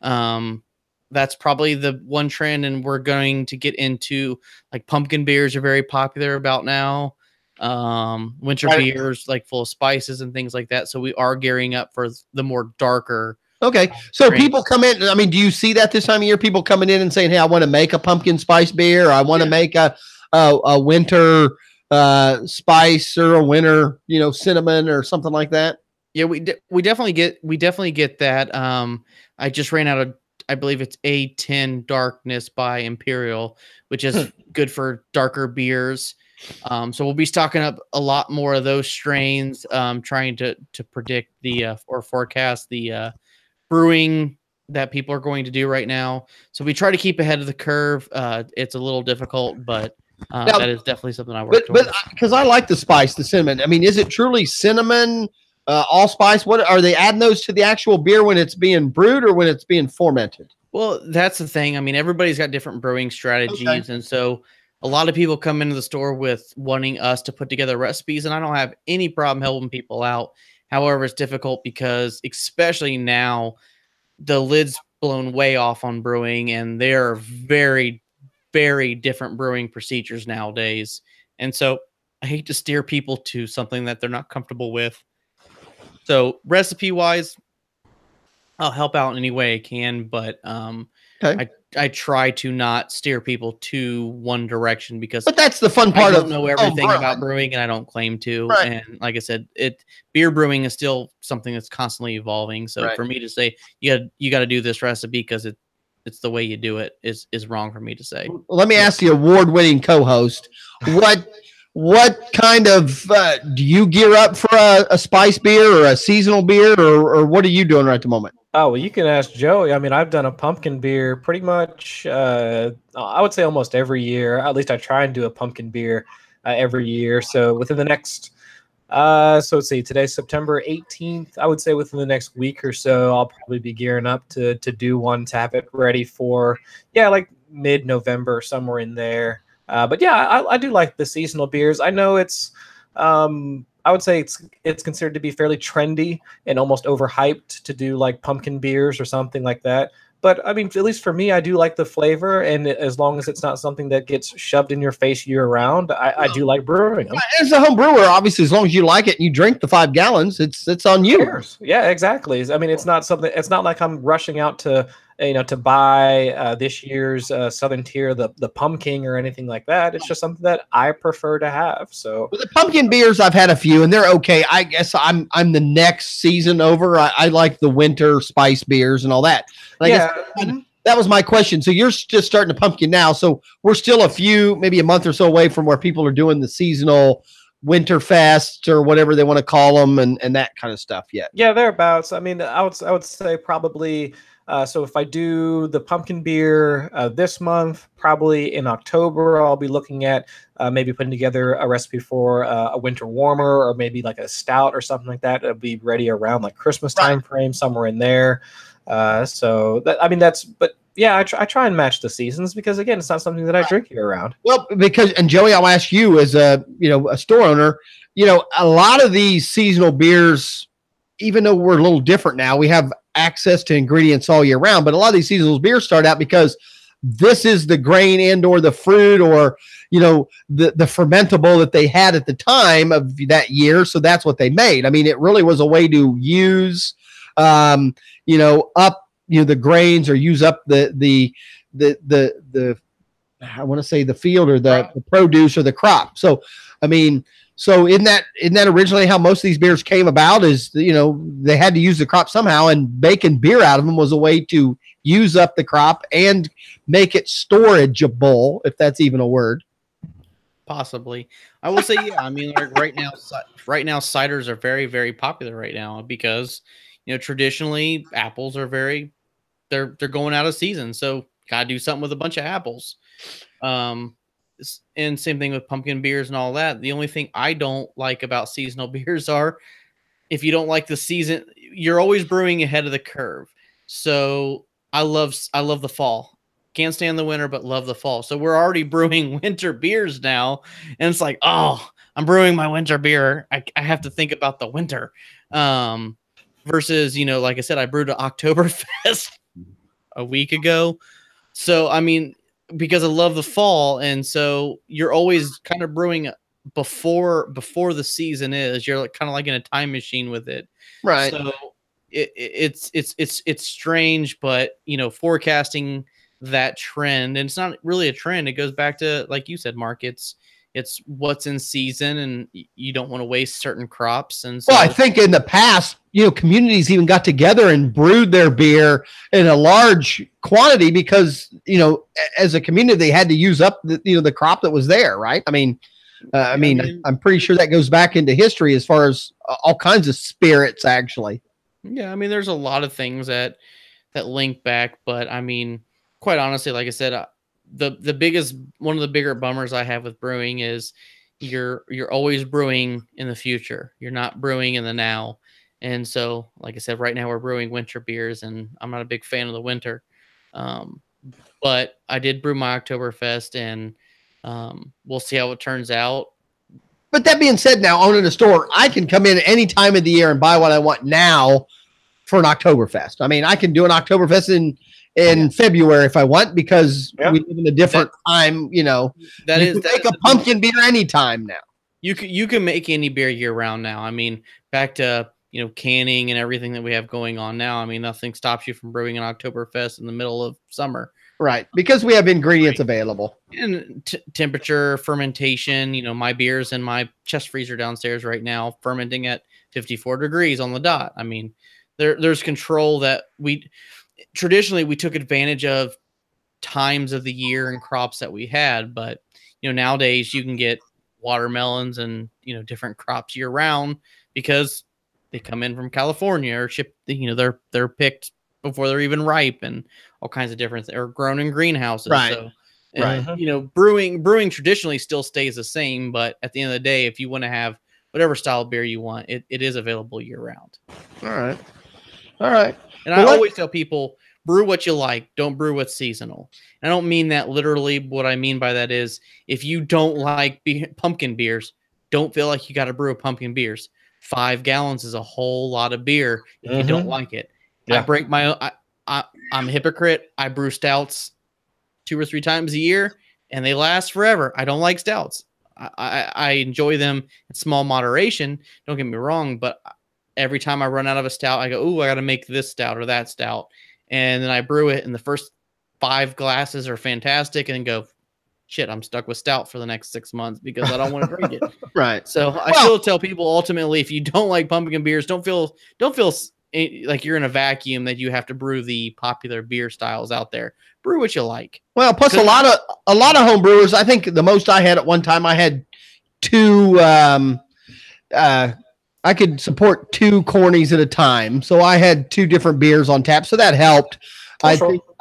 That's probably the one trend, and we're going to get into like pumpkin beers are very popular about now. Winter beers like full of spices and things like that. So we are gearing up for the more darker. Okay, so people come in. I mean, do you see that this time of year? People coming in and saying, "Hey, I want to make a pumpkin spice beer. Or I want to make a winter spice or a winter, cinnamon or something like that." Yeah, we definitely get that. I just ran out of, I believe it's A10 Darkness by Imperial, which is good for darker beers. So we'll be stocking up a lot more of those strains, trying to predict or forecast the brewing that people are going to do right now. So we try to keep ahead of the curve. It's a little difficult, but now, that is definitely something I work towards. But because I like the spice, the cinnamon. I mean, is it truly cinnamon, allspice? What are they adding those to the actual beer when it's being brewed or when it's being fermented? Well, that's the thing. I mean, everybody's got different brewing strategies. Okay. And so a lot of people come into the store with wanting us to put together recipes, and I don't have any problem helping people out. However, it's difficult because especially now the lid's blown way off on brewing, and there are very, very different brewing procedures nowadays. And so I hate to steer people to something that they're not comfortable with. So recipe wise, I'll help out in any way I can, but I try to not steer people to one direction because that's the fun part. I don't know everything about brewing, and I don't claim to. Right. And like I said, beer brewing is still something that's constantly evolving. So for me to say you got to do this recipe because it's the way you do it is wrong for me to say. Well, let me ask the award-winning co-host, what kind of do you gear up for a spice beer or a seasonal beer, or what are you doing right at the moment? Oh, well, you can ask Joey. I mean, I've done a pumpkin beer pretty much, I would say almost every year. At least I try and do a pumpkin beer every year. So within the next, so let's see, today's September 18th. I would say within the next week or so, I'll probably be gearing up to do one, to have it ready for, like mid-November, somewhere in there. But yeah, I do like the seasonal beers. I know it's, I would say it's considered to be fairly trendy and almost overhyped to do like pumpkin beers or something like that. But I mean, at least for me, I do like the flavor, and as long as it's not something that gets shoved in your face year round, I do like brewing them. As a home brewer, obviously, as long as you like it and you drink the 5 gallons, it's on you. Yeah, exactly. I mean, it's not like I'm rushing out to to buy this year's Southern Tier, the Pumpkin or anything like that. It's just something that I prefer to have. So the pumpkin beers, I've had a few, and they're okay. I guess I'm the next season over. I like the winter spice beers and all that. And that was my question. So you're just starting to pumpkin now. So we're still maybe a month or so away from where people are doing the seasonal winter fest or whatever they want to call them and that kind of stuff yet. Yeah, thereabouts. I mean, I would say probably. So if I do the pumpkin beer this month, probably in October, I'll be looking at maybe putting together a recipe for a winter warmer, or maybe like a stout or something like that. It'll be ready around like Christmas time frame, somewhere in there. But yeah, I try and match the seasons because again, it's not something that I drink year round. Well, and Joey, I'll ask you as a store owner, a lot of these seasonal beers, even though we're a little different now, we have access to ingredients all year round, but a lot of these seasonal beers start out because this is the grain and or the fruit or the fermentable that they had at the time of that year, so that's what they made. I mean, it really was a way to use up the grains or use up the I want to say the field or the produce or the crop. So I mean, so isn't that originally how most of these beers came about? Is they had to use the crop somehow, and making beer out of them was a way to use up the crop and make it storageable, if that's even a word. Possibly, I will say, yeah. I mean, like right now, ciders are very, very popular right now because traditionally apples are they're going out of season, so gotta do something with a bunch of apples. And same thing with pumpkin beers and all that. The only thing I don't like about seasonal beers are if you don't like the season, you're always brewing ahead of the curve. So I love the fall. Can't stand the winter, but love the fall. So we're already brewing winter beers now, and it's like, oh, I'm brewing my winter beer. I have to think about the winter. Versus, like I said, I brewed an Oktoberfest a week ago. So I mean, because I love the fall, and so you're always kind of brewing before the season is. You're kind of like in a time machine with it, Right. So it's strange, but forecasting that trend, and it's not really a trend. It goes back to, like you said, Mark. It's what's in season, and you don't want to waste certain crops. And so, well, I think in the past, communities even got together and brewed their beer in a large quantity because, as a community, they had to use up the crop that was there. Right. I mean, I'm pretty sure that goes back into history as far as all kinds of spirits, actually. Yeah. I mean, there's a lot of things that link back, but I mean, quite honestly, like I said, one of the bigger bummers I have with brewing is you're always brewing in the future. You're not brewing in the now. And so, like I said, right now we're brewing winter beers, and I'm not a big fan of the winter. But I did brew my Oktoberfest, and we'll see how it turns out. But that being said, now owning a store, I can come in at any time of the year and buy what I want now for an Oktoberfest. I mean, I can do an Oktoberfest in February if I want, because we live in a different time. That you can make a pumpkin beer anytime now. You can make any beer year round now. I mean, back to canning and everything that we have going on now. I mean, nothing stops you from brewing an Oktoberfest in the middle of summer. Right, because we have ingredients available. And temperature, fermentation, my beer's in my chest freezer downstairs right now, fermenting at 54 degrees on the dot. I mean, there's control that traditionally we took advantage of times of the year and crops that we had, but nowadays you can get watermelons and different crops year round because they come in from California or shipped. They're picked before they're even ripe, and all kinds of different things, or grown in greenhouses. Right. So, and, brewing traditionally still stays the same, but at the end of the day, if you want to have whatever style of beer you want, it is available year round. All right. And I always tell people, brew what you like. Don't brew what's seasonal. And I don't mean that literally. What I mean by that is, if you don't like pumpkin beers, don't feel like you got to brew a pumpkin beers. 5 gallons is a whole lot of beer if you don't like it. Yeah. I break my own. I'm a hypocrite. I brew stouts 2 or 3 times a year, and they last forever. I don't like stouts. I enjoy them in small moderation. Don't get me wrong, but every time I run out of a stout, I go, "Ooh, I got to make this stout or that stout," and then I brew it, and the first 5 glasses are fantastic, and then go, "Shit, I'm stuck with stout for the next 6 months because I don't want to drink it." Right. So I still tell people, ultimately, if you don't like pumpkin beers, don't feel like you're in a vacuum that you have to brew the popular beer styles out there. Brew what you like. Well, plus a lot of home brewers. I think the most I had at one time, I had 2. I could support 2 cornies at a time, so I had 2 different beers on tap, so that helped. I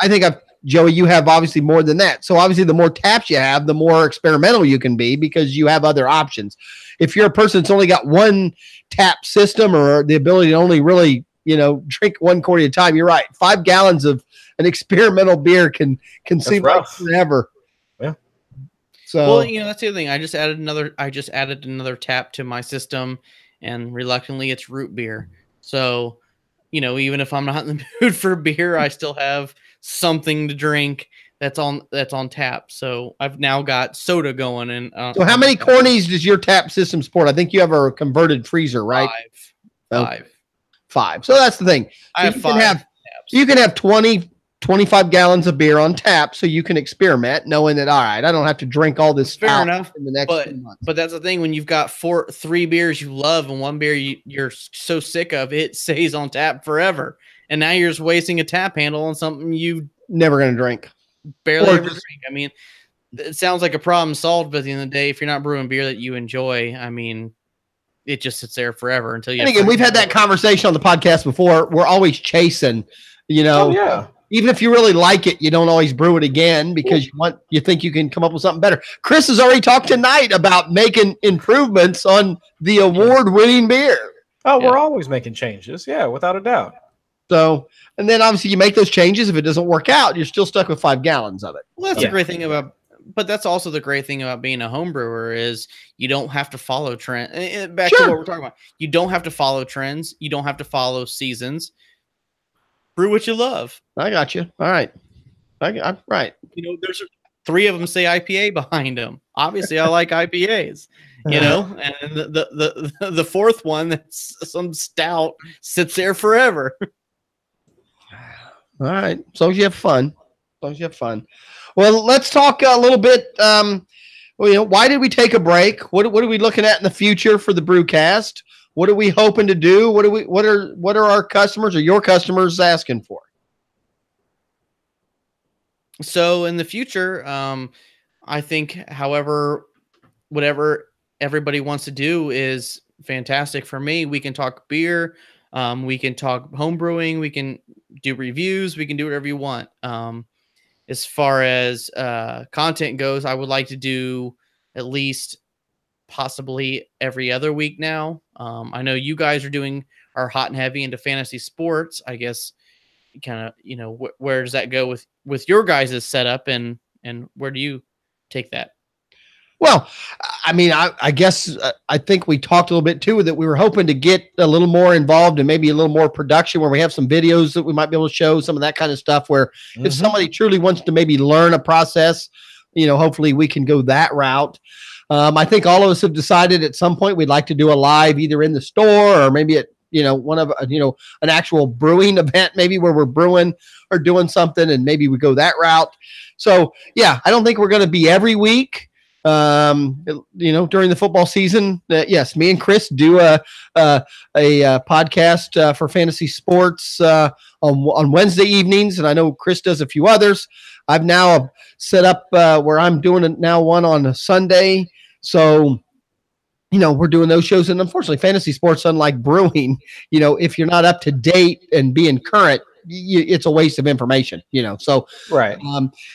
think Joey, you have obviously more than that. So obviously, the more taps you have, the more experimental you can be because you have other options. If you're a person that's only got one tap system or the ability to only really drink 1 quart at a time, you're right. 5 gallons of an experimental beer can seem like forever. Yeah. So that's the other thing. I just added another tap to my system, and reluctantly, it's root beer. So, even if I'm not in the mood for beer, I still have something to drink that's on tap. So I've now got soda going. And so, how many cornies does your tap system support? I think you have a converted freezer, right? 5. So that's the thing. I have 5. You can have 20, 25 gallons of beer on tap, so you can experiment, knowing that, all right, I don't have to drink all this. Fair enough. In the next 2 months. But that's the thing, when you've got 3 beers you love and 1 beer you're so sick of, it stays on tap forever. And now you're just wasting a tap handle on something you never going to drink. Barely ever drink. I mean, it sounds like a problem solved, but at the end of the day, if you're not brewing beer that you enjoy, I mean, it just sits there forever until you. And again, we've had that conversation on the podcast before. We're always chasing, even if you really like it, you don't always brew it again because you think you can come up with something better. Chris has already talked tonight about making improvements on the award-winning beer. Oh, we're always making changes. Yeah, without a doubt. So, and then obviously you make those changes. If it doesn't work out, you're still stuck with 5 gallons of it. Well, that's the great thing about, but that's also the great thing about being a home brewer is you don't have to follow trend. Back to what we're talking about. You don't have to follow trends. You don't have to follow seasons. Brew what you love. I got you. All right. I'm right. You know, there's 3 of them say IPA behind them. Obviously, I like IPAs. You know, and the 4th one that's some stout sits there forever. All right. So you have fun. Well, let's talk a little bit. Why did we take a break? What are we looking at in the future for the Brewcast? What are we hoping to do? What are our customers or your customers asking for? So in the future, I think, however, whatever everybody wants to do is fantastic for me. We can talk beer. We can talk home brewing. We can do reviews. We can do whatever you want. As far as content goes, I would like to do at least possibly every other week now. I know you guys are doing our hot and heavy into fantasy sports. I guess kind of, you know, where does that go with your guys' setup and where do you take that? Well, I mean, I guess I think we talked a little bit too that we were hoping to get a little more involved and maybe a little more production where we have some videos that we might be able to show, some of that kind of stuff where if somebody truly wants to maybe learn a process, you know, hopefully we can go that route. I think all of us have decided at some point we'd like to do a live either in the store or maybe at, you know, one of, you know, an actual brewing event, maybe where we're brewing or doing something and maybe we go that route. So, yeah, I don't think we're going to be every week. You know, during the football season, yes, me and Chris do a podcast for fantasy sports on Wednesday evenings, and I know Chris does a few others. I've now set up where I'm doing it now one on a Sunday, so you know we're doing those shows. And unfortunately, fantasy sports, unlike brewing, you know, if you're not up to date and being current, it's a waste of information, you know. So, right.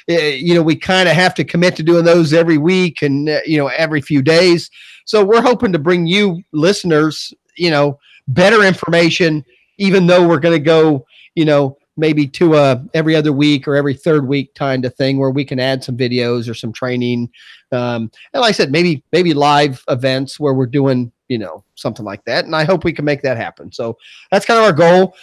You know, we kind of have to commit to doing those every week and, you know, every few days. So we're hoping to bring you listeners, you know, better information, even though we're going to go, you know, maybe to every other week or every third week kind of thing where we can add some videos or some training. And like I said, maybe live events where we're doing, you know, something like that. And I hope we can make that happen. So that's kind of our goal.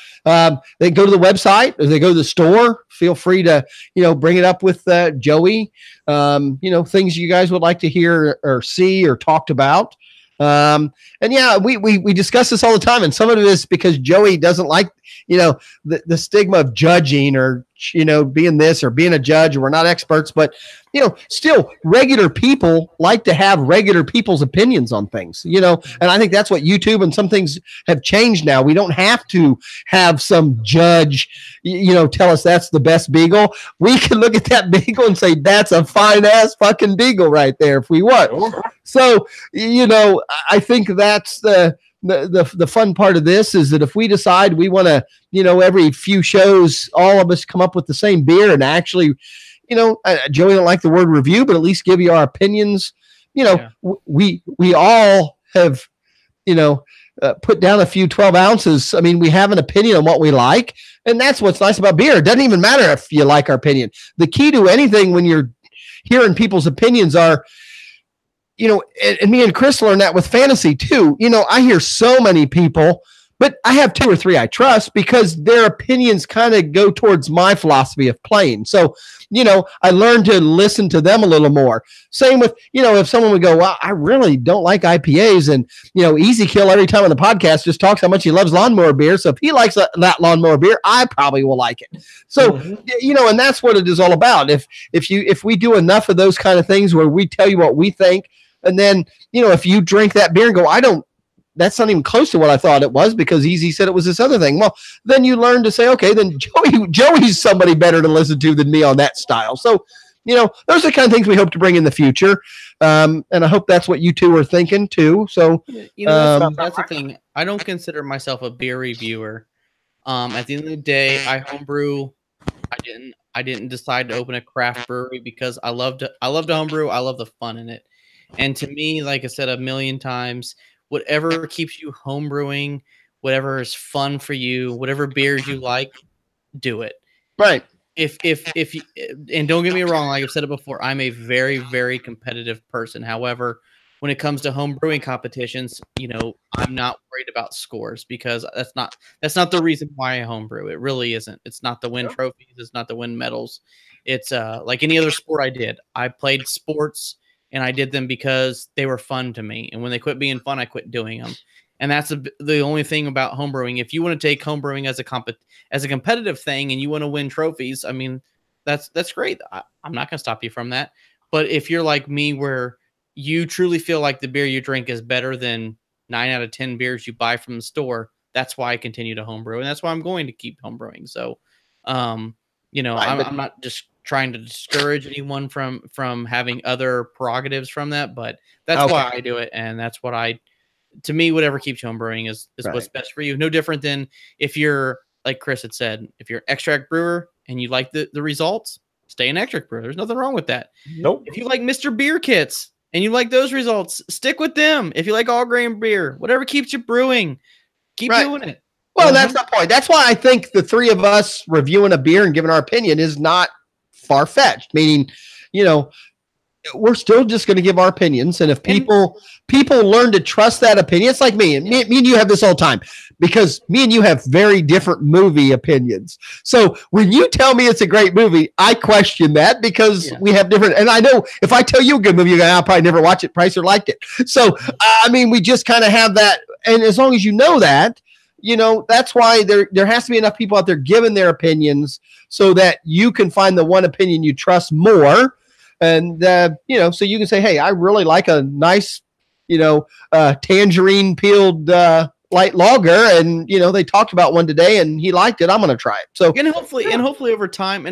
They go to the website or they go to the store. Feel free to, you know, bring it up with Joey. You know, things you guys would like to hear or see or talked about. And yeah, we discuss this all the time. And some of it is because Joey doesn't like, you know, the stigma of judging or, you know, being this or being a judge. We're not experts, but, you know, still regular people like to have regular people's opinions on things, you know, and I think that's what YouTube and some things have changed now. We don't have to have some judge, you know, tell us that's the best beagle. We can look at that beagle and say, that's a fine ass fucking beagle right there if we want. So, you know, I think that's the fun part of this is that if we decide we want to, you know, every few shows, all of us come up with the same beer and actually, you know, Joey don't like the word review, but at least give you our opinions. You know, we all have, you know, put down a few 12 ounces. I mean, we have an opinion on what we like. And that's what's nice about beer. It doesn't even matter if you like our opinion. The key to anything when you're hearing people's opinions are, you know, and me and Chris learned that with fantasy too. You know, I hear so many people, but I have 2 or 3 I trust because their opinions kind of go towards my philosophy of playing. So, you know, I learned to listen to them a little more. Same with, you know, if someone would go, well, I really don't like IPAs, and, you know, Easy Kill every time on the podcast just talks how much he loves lawnmower beer. So if he likes that lawnmower beer, I probably will like it. So, you know, and that's what it is all about. If we do enough of those kind of things where we tell you what we think, and then, you know, if you drink that beer and go, that's not even close to what I thought it was because Easy said it was this other thing. Well, then you learn to say, okay, then Joey's somebody better to listen to than me on that style. So, you know, those are the kind of things we hope to bring in the future. And I hope that's what you two are thinking too. So, you know, that's the thing. I don't consider myself a beer reviewer. At the end of the day, I homebrew. I didn't decide to open a craft brewery because I love to homebrew. I love the fun in it. And to me, like I said a million times, whatever keeps you homebrewing, whatever is fun for you, whatever beers you like, do it. Right. If you, and don't get me wrong, like I've said it before, I'm a very, very competitive person. However, when it comes to home brewing competitions, I'm not worried about scores, because that's not the reason why I homebrew. It really isn't. It's not to win trophies. It's not to win medals. It's like any other sport I did. I played sports and I did them because they were fun to me. And when they quit being fun, I quit doing them. And that's the only thing about homebrewing. If you want to take homebrewing as a competitive thing and you want to win trophies, I mean, that's great. I'm not going to stop you from that. But if you're like me, where you truly feel like the beer you drink is better than 9 out of 10 beers you buy from the store, that's why I continue to homebrew, and that's why I'm going to keep homebrewing. So, I'm not just trying to discourage anyone from having other prerogatives from that, but that's why I do it, and that's what to me, whatever keeps you homebrewing is what's best for you. No different than if you're, like Chris had said, if you're an extract brewer and you like the results, stay an extract brewer. There's nothing wrong with that. Nope. If you like Mr. Beer Kits and you like those results, stick with them. If you like all grain beer, whatever keeps you brewing, keep doing it. Well, that's the point. That's why I think the three of us reviewing a beer and giving our opinion is not far-fetched. Meaning, we're still just going to give our opinions. And if people learn to trust that opinion, it's like me and you have this all the time, because me and you have very different movie opinions. So when you tell me it's a great movie, I question that, because we have different, and I know if I tell you a good movie, I'll probably never watch it, price or liked it. So, we just kind of have that. And as long as you know that, that's why there has to be enough people out there giving their opinions so that you can find the one opinion you trust more. And, so you can say, hey, I really like a nice, tangerine peeled light lager. And, they talked about one today and he liked it. I'm going to try it. So, and hopefully over time,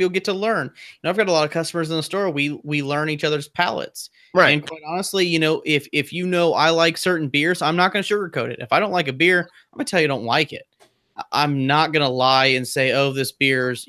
you'll get to learn. I've got a lot of customers in the store. We learn each other's palates. Right. And quite honestly, if I like certain beers, I'm not going to sugarcoat it. If I don't like a beer, I'm going to tell you I don't like it. I'm not going to lie and say, oh, this beer's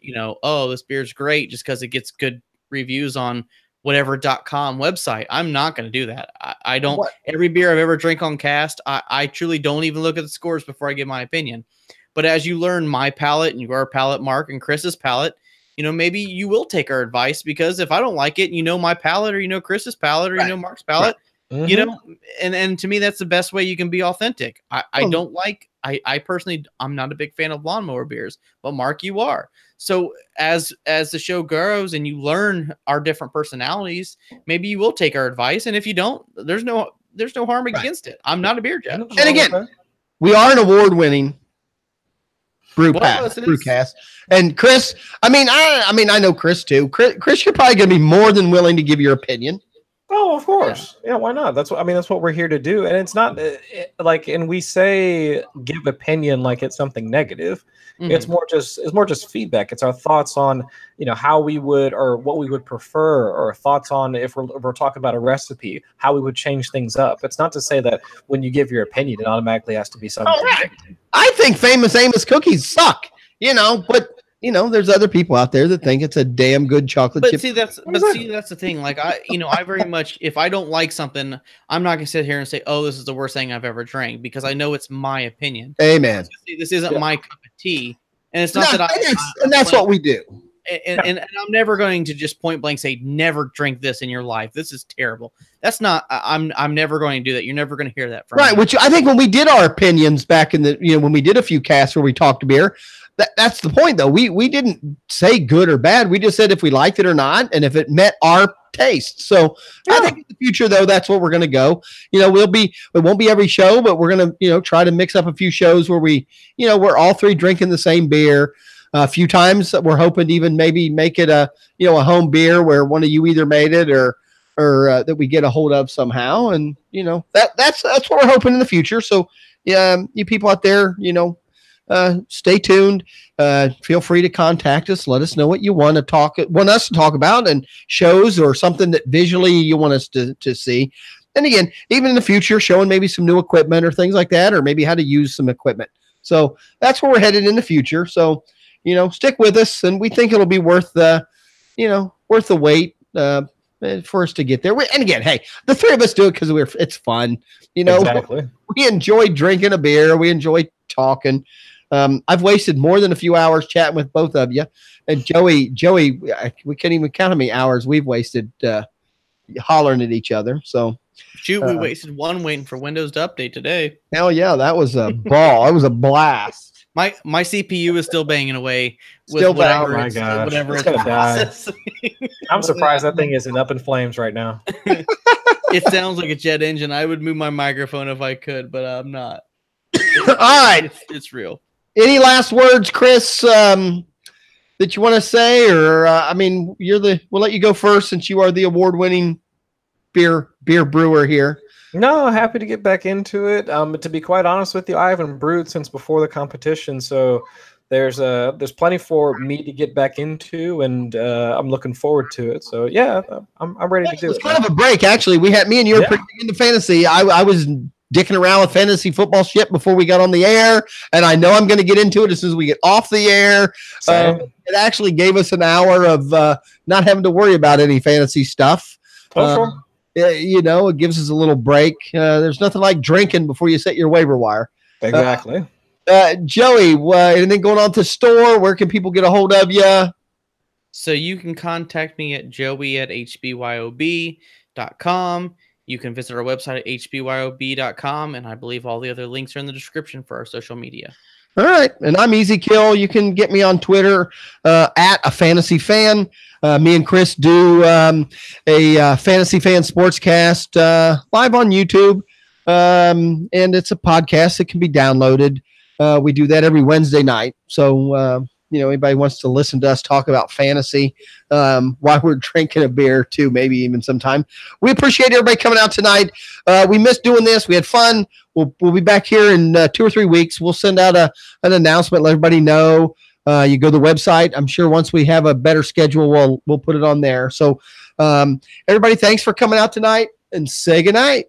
great just because it gets good reviews on whatever.com website. I'm not going to do that. I don't. Every beer I've ever drank on cast, I truly don't even look at the scores before I give my opinion. But as you learn my palate and your palate, Mark, and Chris's palate, maybe you will take our advice, because if I don't like it, my palate, or Chris's palate, or Mark's palate, and to me, that's the best way you can be authentic. I personally, I'm not a big fan of lawnmower beers, but Mark, you are. So as the show grows and you learn our different personalities, maybe you will take our advice. And if you don't, there's no harm against it. I'm not a beer judge. And again, we are an award-winning brewcast. And Chris, I know Chris too. Chris, you're probably going to be more than willing to give your opinion. Oh, of course. Yeah, why not? That's what we're here to do. And it's not and we say give opinion like it's something negative. Mm-hmm. It's more just feedback. It's our thoughts on, how we would, or what we would prefer, or thoughts on if we're talking about a recipe, how we would change things up. It's not to say that when you give your opinion, it automatically has to be something. Oh, right. I think Famous Amos cookies suck, but there's other people out there that think it's a damn good chocolate chip. That's the thing. Like I very much, if I don't like something, I'm not gonna sit here and say, oh, this is the worst thing I've ever drank, because I know it's my opinion. Amen. This isn't my cup of tea, and it's not that's what we do. And I'm never going to just point blank say, never drink this in your life. This is terrible. That's not. I'm never going to do that. You're never going to hear that from me. Which I think when we did our opinions back in the when we did a few casts where we talked beer. That's the point, though. We didn't say good or bad. We just said if we liked it or not, and if it met our taste. So I think in the future, though, that's what we're going to go. It won't be every show, but we're going to, try to mix up a few shows where we, we're all three drinking the same beer. A few times we're hoping to even maybe make it a home beer where one of you either made it or that we get a hold of somehow. And, that's what we're hoping in the future. So, you people out there, stay tuned. Feel free to contact us. Let us know what you want us to talk about, and shows or something that visually you want us to see. And again, even in the future, showing maybe some new equipment or things like that, or maybe how to use some equipment. So that's where we're headed in the future. So, stick with us, and we think it'll be worth the wait. for us to get there. And again, hey, the three of us do it because it's fun. You know, Exactly. We enjoy drinking a beer. We enjoy talking. I've wasted more than a few hours chatting with both of you. And Joey, we can't even count how many hours we've wasted hollering at each other. So shoot, we wasted one waiting for Windows to update today. Hell yeah, that was a ball. It was a blast. My CPU is still banging away. Still whatever banging. it's, Oh my gosh. whatever It's it's gonna die. processing. I'm surprised that thing isn't up in flames right now. It sounds like a jet engine. I would move my microphone if I could, but I'm not. All right. It's real. Any last words, Chris, that you want to say? Or, I mean, we'll let you go first since you are the award-winning beer brewer here. No, happy to get back into it. To be quite honest with you, I haven't brewed since before the competition, so there's plenty for me to get back into, and I'm looking forward to it. So yeah, I'm ready to do it. It's kind of a break, actually. Me and you were pretty into fantasy. I was dicking around with fantasy football shit before we got on the air, and I know I'm going to get into it as soon as we get off the air. It actually gave us an hour of not having to worry about any fantasy stuff. Sure. You know, it gives us a little break. There's nothing like drinking before you set your waiver wire. Exactly. Joey, anything going on at the store? Where can people get a hold of you? So you can contact me at joey@hbyob.com. You can visit our website at hbyob.com, and I believe all the other links are in the description for our social media. All right, and I'm Easy Kill. You can get me on Twitter at A Fantasy Fan. Me and Chris do a Fantasy Fan Sportscast live on YouTube, and it's a podcast that can be downloaded. We do that every Wednesday night. So, anybody wants to listen to us talk about fantasy while we're drinking a beer too, maybe even sometime. We appreciate everybody coming out tonight. We missed doing this. We had fun. We'll be back here in 2 or 3 weeks. We'll send out an announcement, let everybody know. You go to the website. I'm sure once we have a better schedule, we'll put it on there. So, everybody, thanks for coming out tonight, and say goodnight.